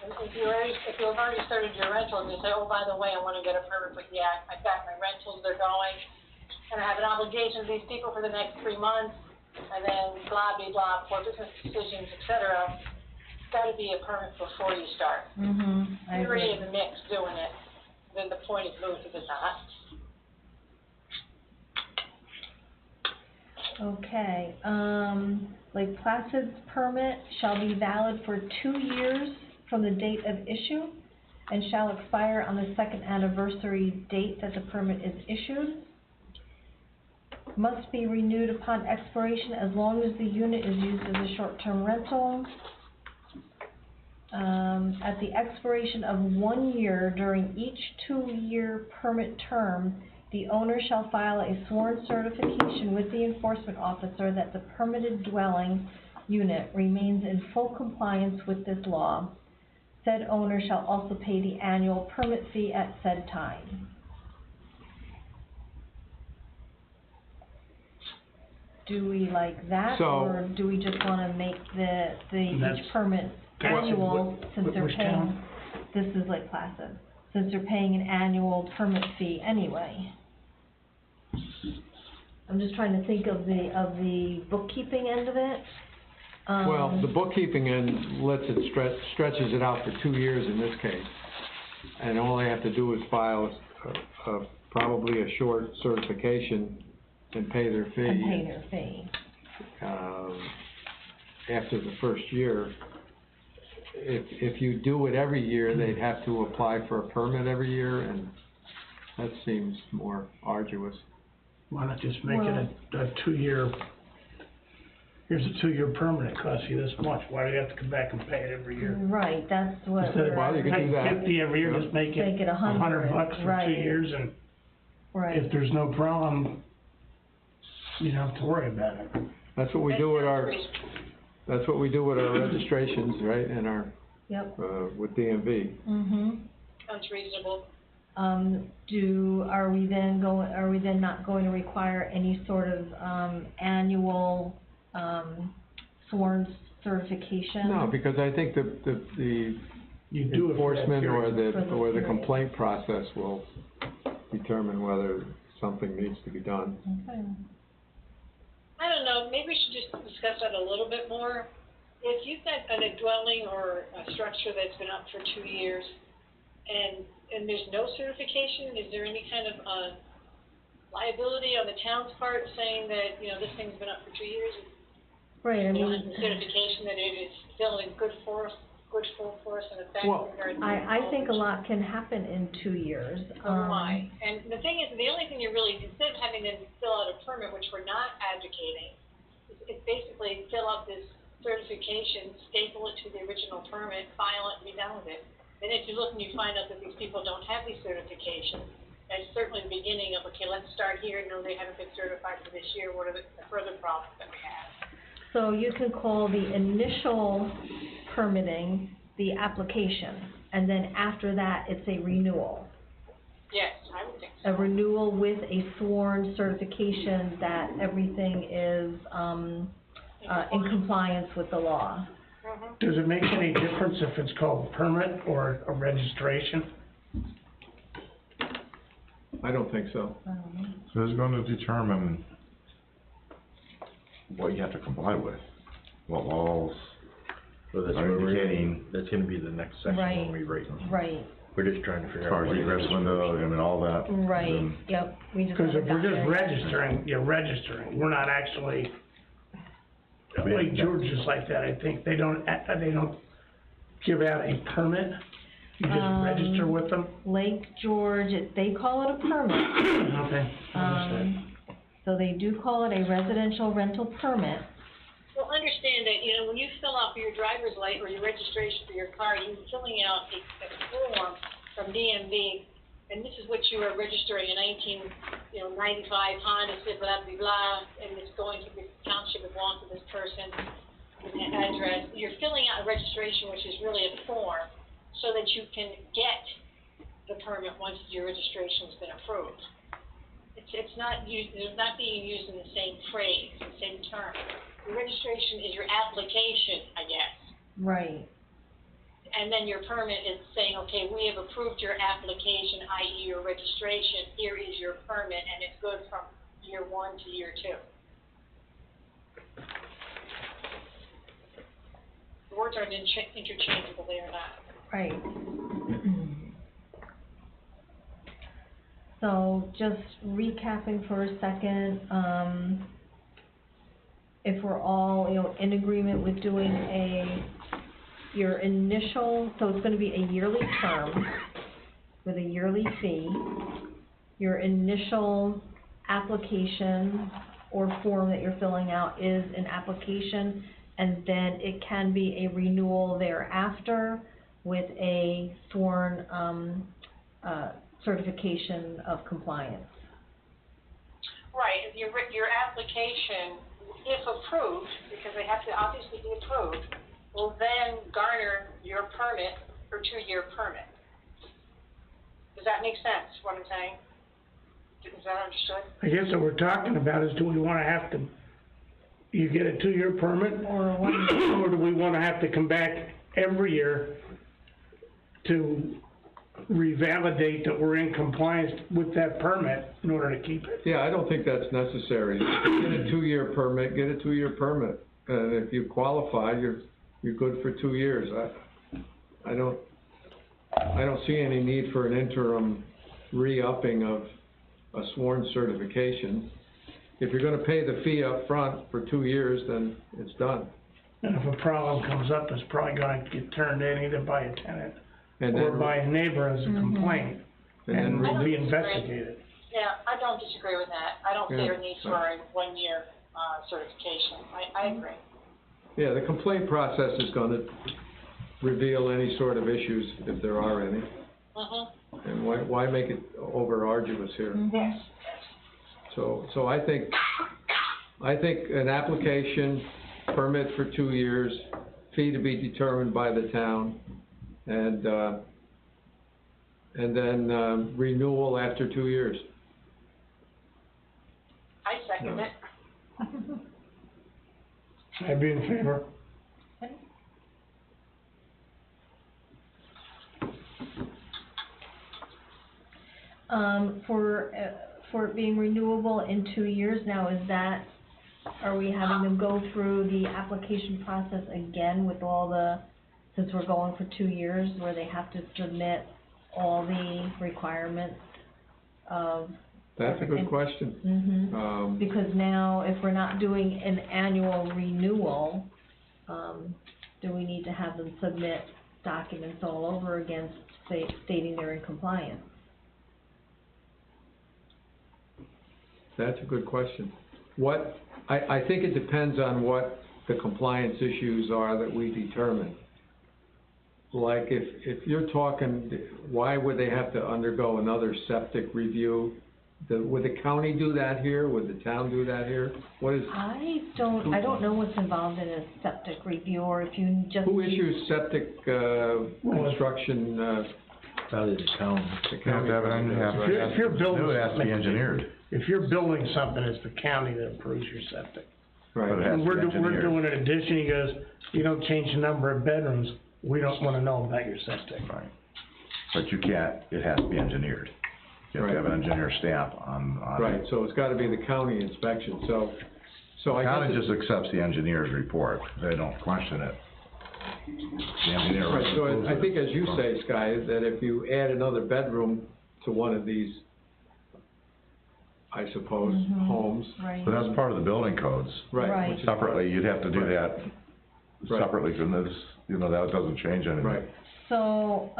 And if you've already started your rentals, you say, oh, by the way, I wanna get a permit, but yeah, I've got my rentals, they're going, and I have an obligation to these people for the next 3 months, and then blah, blah, blah, for business decisions, et cetera. It's gotta be a permit before you start. I You're already agree. in the mix doing it, then the point is moved if it's not. Okay, Lake Placid's permit shall be valid for 2 years from the date of issue and shall expire on the second anniversary date that the permit is issued. Must be renewed upon expiration as long as the unit is used as a short-term rental. At the expiration of 1 year during each 2-year permit term, the owner shall file a sworn certification with the enforcement officer that the permitted dwelling unit remains in full compliance with this law. Said owner shall also pay the annual permit fee at said time. Do we like that, So- or do we just wanna make the That's- each permit that's annual, what- since they're which paying, town? this is Lake Placid, since they're paying an annual permit fee anyway? I'm just trying to think of the bookkeeping end of it. Well, the bookkeeping end lets it stretches it out for 2 years in this case. And all they have to do is file probably a short certification and pay their fee. And pay their fee. After the first year. If you do it every year, they'd have to apply for a permit every year, and that seems more arduous. Why not just make it a 2-year, here's a 2-year permit, it costs you this much, why do you have to come back and pay it every year? Right, that's what Instead of Well, you could do paying that. 50 every year, just make Make it it $100, $100 for right. 2 years, and right. if there's no problem, you don't have to worry about it. That's what we do with our, that's what we do with our registrations, right, and our, Yep. with DMV. Sounds reasonable. Are we then not going to require any sort of, annual, sworn certification? No, because I think the You do it for that enforcement or period. For the or the period. complaint process will determine whether something needs to be done. Okay. I don't know, maybe we should just discuss that a little bit more. If you've got a dwelling or a structure that's been up for 2 years, and there's no certification, is there any kind of, liability on the town's part saying that, this thing's been up for 2 years? Right, I You don't mean, have the certification that it is still in good full force and effect? Well, I think a lot can happen in 2 years. So do I. And the thing is, the only thing you really, instead of having them fill out a permit, which we're not advocating, is basically fill out this certification, staple it to the original permit, file it, and be done with it. Then if you look and you find out that these people don't have these certifications, that's certainly the beginning of, okay, let's start here, no, they haven't been certified for this year, what are the further problems that we have? So you can call the initial permitting the application, and then after that, it's a renewal. Yes, I would think so. A renewal with a sworn certification that everything is, in compliance with the law. Does it make any difference if it's called a permit or a registration? I don't think so. Who's gonna determine what you have to comply with? What laws? So that's Are where we're indicating- that's gonna be the next section Right. when we rate them. Right, We're just trying to figure As out far as what it egress is. window, I mean, all that. right, and yep, we just Because if haven't we're gotten just there yet. registering, you're registering, we're not actually, Lake George is like that, I think, they don't give out a permit, you just register with them? Lake George, they call it a permit. Okay, understood. So they do call it a residential rental permit. Well, understand that, you know, when you fill out for your driver's license or your registration for your car, you're filling out a form from DMV, and this is what you are registering, a 1995 Honda, blah, blah, blah, and it's going to the township, it belongs to this person, with an address. You're filling out a registration, which is really a form, so that you can get the permit once your registration's been approved. It's not used, it's not being used in the same phrase, the same term. Your registration is your application, I guess. Right. And then your permit is saying, okay, we have approved your application, i.e. your registration, here is your permit, and it's good from year 1 to year 2. The words aren't interchangeable, they are not. Right. So just recapping for a second, if we're all, in agreement with doing your initial, so it's gonna be a yearly term with a yearly fee. Your initial application or form that you're filling out is an application, and then it can be a renewal thereafter with a sworn, certification of compliance. Right, your application, if approved, because they have to obviously be approved, will then garner your permit for 2-year permit. Does that make sense, what I'm saying? Is that understood? I guess what we're talking about is, do we wanna have to, you get a 2-year permit? Or 1 year. Or do we wanna have to come back every year to revalidate that we're in compliance with that permit in order to keep it? Yeah, I don't think that's necessary. Get a 2-year permit, get a 2-year permit. And if you qualify, you're good for 2 years. I don't see any need for an interim re-upping of a sworn certification. If you're gonna pay the fee up front for 2 years, then it's done. And if a problem comes up, it's probably gonna get turned in either by a tenant And or then, by a neighbor as a complaint, and and then will be investigated. Yeah, I don't disagree with that. I don't see Yeah. a need for a 1-year, certification. I agree. yeah, the complaint process is gonna reveal any sort of issues, if there are any. And why make it over arduous here? Yes. So I think an application, permit for 2 years, fee to be determined by the town, and then, renewal after 2 years. I second No. it. I'd be in favor. For it being renewable in 2 years now, are we having them go through the application process again with since we're going for 2 years, where they have to submit all the requirements of? That's a good question. Mm-hmm. Because now, if we're not doing an annual renewal, do we need to have them submit documents all over again, stating they're in compliance? That's a good question. I think it depends on what the compliance issues are that we determine. Like, if you're talking, why would they have to undergo another septic review? Would the county do that here? Would the town do that here? I don't know what's involved in a septic review, or if you just. Who issues septic, construction, Probably the town. the You have county? to have it on, If you're building it has to be something- engineered. If you're building something, it's the county that approves your septic. But it Right, has And to we're be engineered. doing an addition, he goes, you don't change the number of bedrooms, we don't wanna know about your septic. Right. But you can't, it has to be engineered. You have to have an engineer stamp on right, it. so it's gotta be the county inspection, so I guess. County just accepts the engineer's report, they don't question it. The engineer Right, so approves I it. think as you say, Sky, that if you add another bedroom to one of these, I suppose, homes, Right. But that's part of the building codes. right, which is. Separately, you'd have to do that Right. separately from this, that doesn't change anything. Right, So,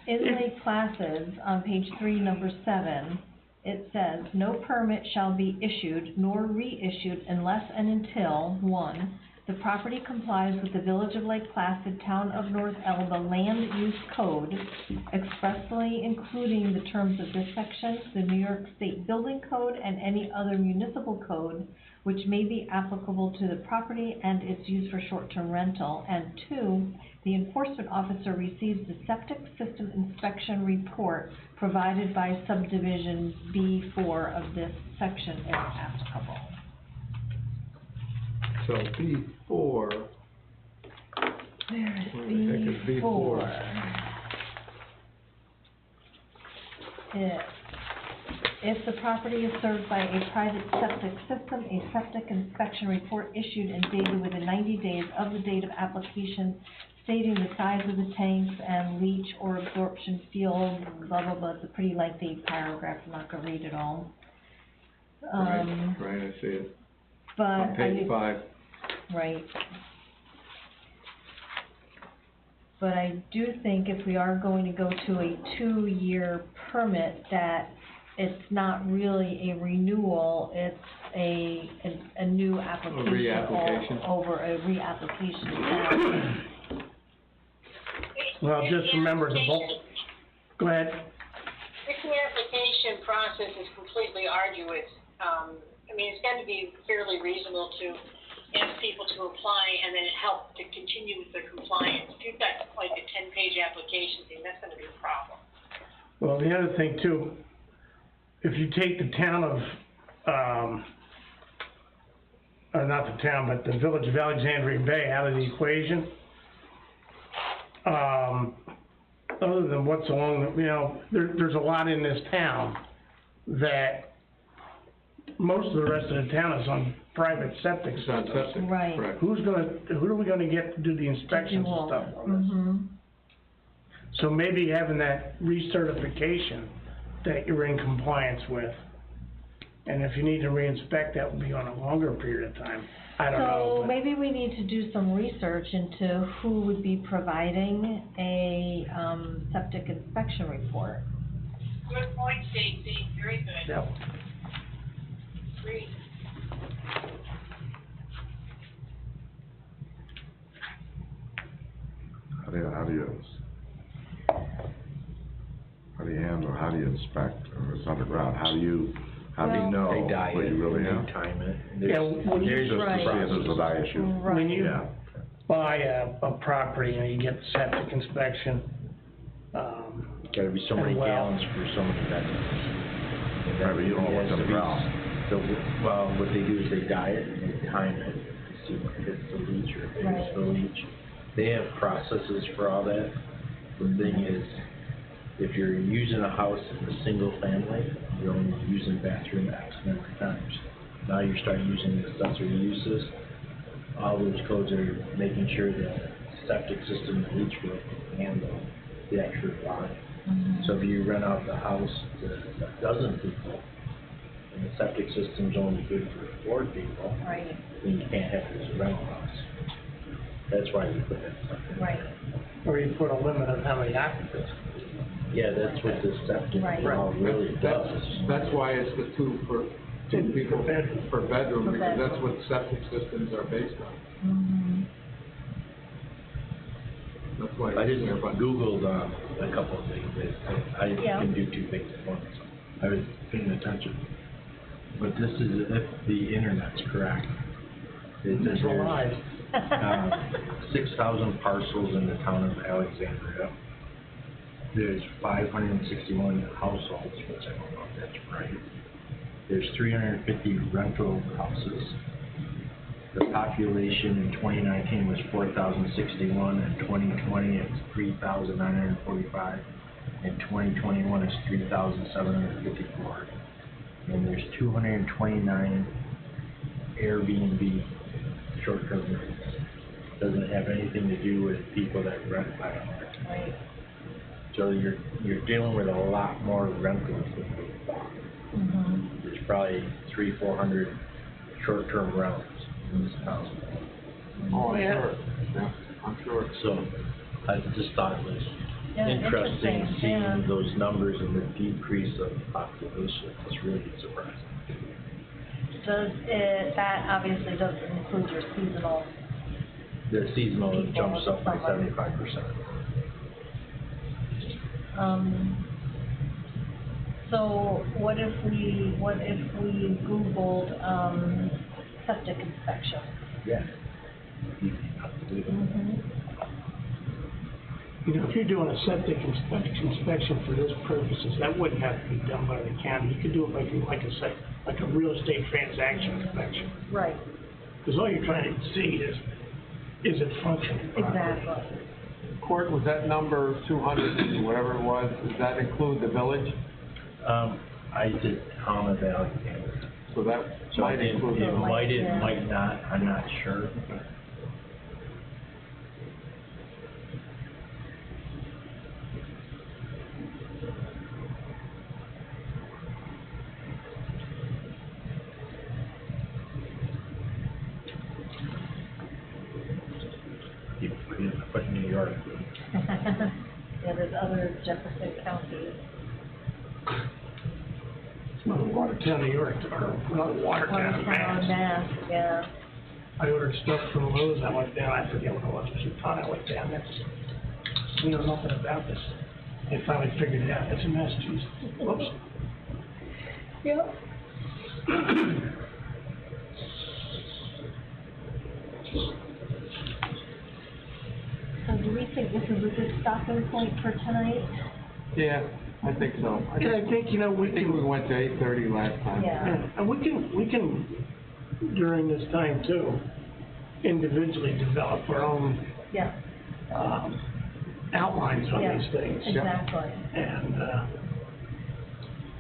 in Lake Placid, on page 3, number 7, it says, no permit shall be issued nor reissued unless and until, 1, the property complies with the Village of Lake Placid, Town of North Elba Land Use Code, expressly including the terms of this section, the New York State Building Code, and any other municipal code which may be applicable to the property and its use for short-term rental, and 2, the enforcement officer receives the septic system inspection report provided by subdivision B4 of this section if applicable. So B4, Where is where the heck is B4? If the property is served by a private septic system, a septic inspection report issued and dated within 90 days of the date of application stating the size of the tanks and leach or absorption field, blah, blah, blah. It's a pretty lengthy paragraph. I'm not gonna read it all. Right, I see it. But On page 5. Right. But I do think if we are going to go to a 2-year permit, that it's not really a renewal, it's a new application. A reapplication. Over a reapplication. Well, just remember the bulk, go ahead. This application process is completely arduous. I mean, it's got to be fairly reasonable to ask people to apply and then help to continue with their compliance. If you've got like a 10-page application thing, that's going to be a problem. Well, the other thing too, if you take the town of, or not the town, but the Village of Alexandria Bay out of the equation, other than what's along, there's a lot in this town that most of the rest of the town is on private septic It's on systems. septic, Right. correct. Who are we gonna get to do the inspections and stuff on this? Mm-hmm. So maybe having that recertification that you're in compliance with, and if you need to re-inspect, that would be on a longer period of time. I don't know. So but- maybe we need to do some research into who would be providing a, septic inspection report. Good point, Stacy. Very good. Yep. Great. How do you handle, how do you inspect, or it's underground, how do you Well- know They die what it, you really they have? time it. Yeah, when you- There's Just to see if there's a die issue. Right. When you Yeah. buy a property, you get septic inspection, Gotta be so many And well- gallons for so many decades. Right, but you don't know what's underground. Well, what they do is they dye it, and they time it, to see if it's the leach or if it's the leach. They have processes for all that. The thing is, if you're using a house as a single family, you're only using the bathroom X number of times. Now you start using accessory uses, all those codes are making sure that septic system and leach field can handle the extra volume. So if you rent out the house to a dozen people, and the septic system's only good for 4 people, Right, then you can't have it as a rental house. That's why we put that stuff in. right. or you put a limit on how many occupants. Yeah, that's what the septic Right. law really does. That's why it's the 2 for 2 people bedroom. per bedroom, Per because that's bedroom. what septic systems are based on. Mm-hmm. That's why I it's just there, but Googled, a couple of things, that I Yeah. can do 2 things at once. I was paying attention. But this is if the internet's correct. It says It's there's, alive. 6,000 parcels in the town of Alexandria. There's 561 households, which I don't know if that's right. There's 350 rental houses. The population in 2019 was 4,061, in 2020 it's 3,945, in 2021 it's 3,754. And there's 229 Airbnb short-term rentals. Doesn't have anything to do with people that rent by owner. Right. So you're dealing with a lot more rentals than we thought. Mm-hmm. There's probably 300-400 short-term rentals in this town. oh, I'm Yeah. sure, yeah, I'm sure. So I just thought it was Yeah, interesting interesting, yeah. seeing those numbers and the decrease of population. It's really surprising. Does it, that obviously doesn't include your seasonal, The seasonal People jumps up by summer. 75%. So what if we Googled, septic inspection? Yeah. Easy enough to do them. You know, if you're doing a septic inspection for this purposes, that wouldn't have to be done by the county. You could do it like a real estate transaction inspection. Right, Because all you're trying to see is it functioning properly? exactly. Court, was that number 200, whatever it was, does that include the village? I did town of Alexandria. So that So might include. it might, it yeah. might not, I'm not sure. You put New York. Yeah, there's other Jefferson counties. It's not Watertown, New York, or not Watertown, Watertown, Mass. Mass, yeah. I ordered stuff from Lowe's, I went down, I forget what it was, it was a ton, I went down there. We know nothing about this. They finally figured it out, it's in Massachusetts. Whoops. Yep. So do we think this is a good stopping point for tonight? Yeah, I think so. And I think, you know, we I think we can, went to 8:30 last time. Yeah. and we can, during this time too, individually develop our own, Yeah, outlines on yeah, these things. exactly. And,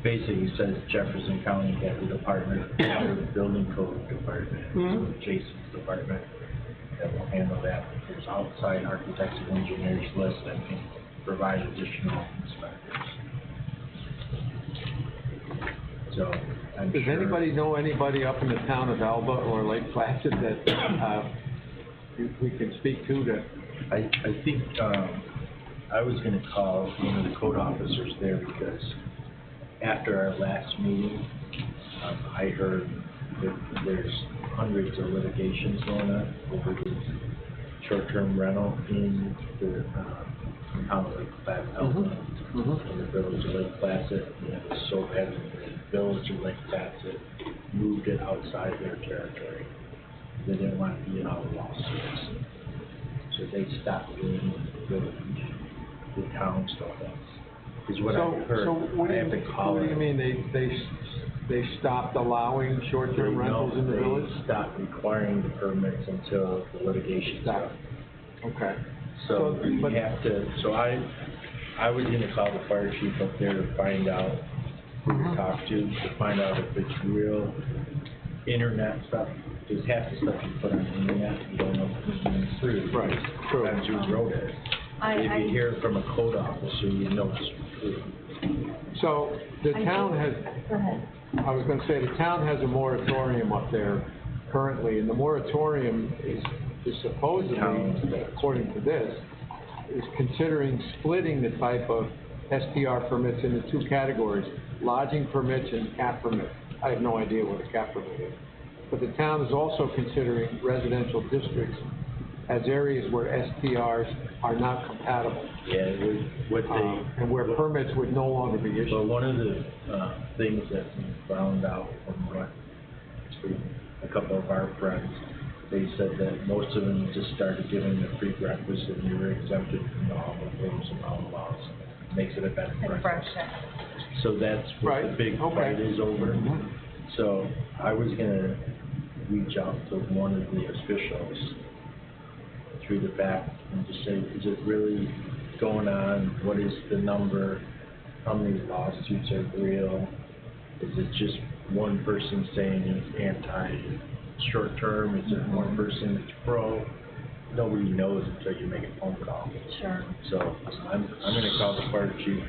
Basically says Jefferson County has a department, the building code department, Mhm. Jason's department, that will handle that. There's outside architects and engineers list that can provide additional inspectors. So, I'm Does sure. anybody know anybody up in the town of Alba or Lake Placid that, we can speak to? I think, I was gonna call one of the code officers there because after our last meeting, I heard that there's hundreds of litigations going on over the short-term rental in the, town of Lake Placid, in the village of Lake Placid. And it was so bad that the village of Lake Placid moved it outside their territory. They didn't want to be in all the lawsuits. So they stopped doing the town stuff. Is what I heard. So what I do have to call you it. mean, they stopped allowing short-term rentals in the village? They stopped requiring the permits until the litigation's done. Okay. So you but- have to, so I was gonna call the fire chief up there to find out who to talk to find out if it's real internet stuff. Because half the stuff you put on the internet, you don't know if it's true. Right, true. Depends who wrote it. If you hear it from a code officer, you know it's true. So the town has, Go ahead. I was gonna say, the town has a moratorium up there currently, and the moratorium is supposedly, according to this, is considering splitting the type of STR permits into two categories, lodging permits and cap permits. I have no idea what a cap permit is. But the town is also considering residential districts as areas where STRs are not compatible, Yeah, what they. and where permits would no longer be So issued. one of the, things that we found out from what, a couple of our friends, they said that most of them just started giving the prerequisite and you were exempted from all the rules and all the laws. Makes it a better practice. So that's what the Right, big okay. fight is over. So I was gonna reach out to one of the officials through the back and just say, is it really going on? What is the number? How many lawsuits are real? Is it just one person saying it's anti-short-term? Is it one person that's pro? Nobody knows until you make a phone call. Sure. So I'm gonna call the fire chief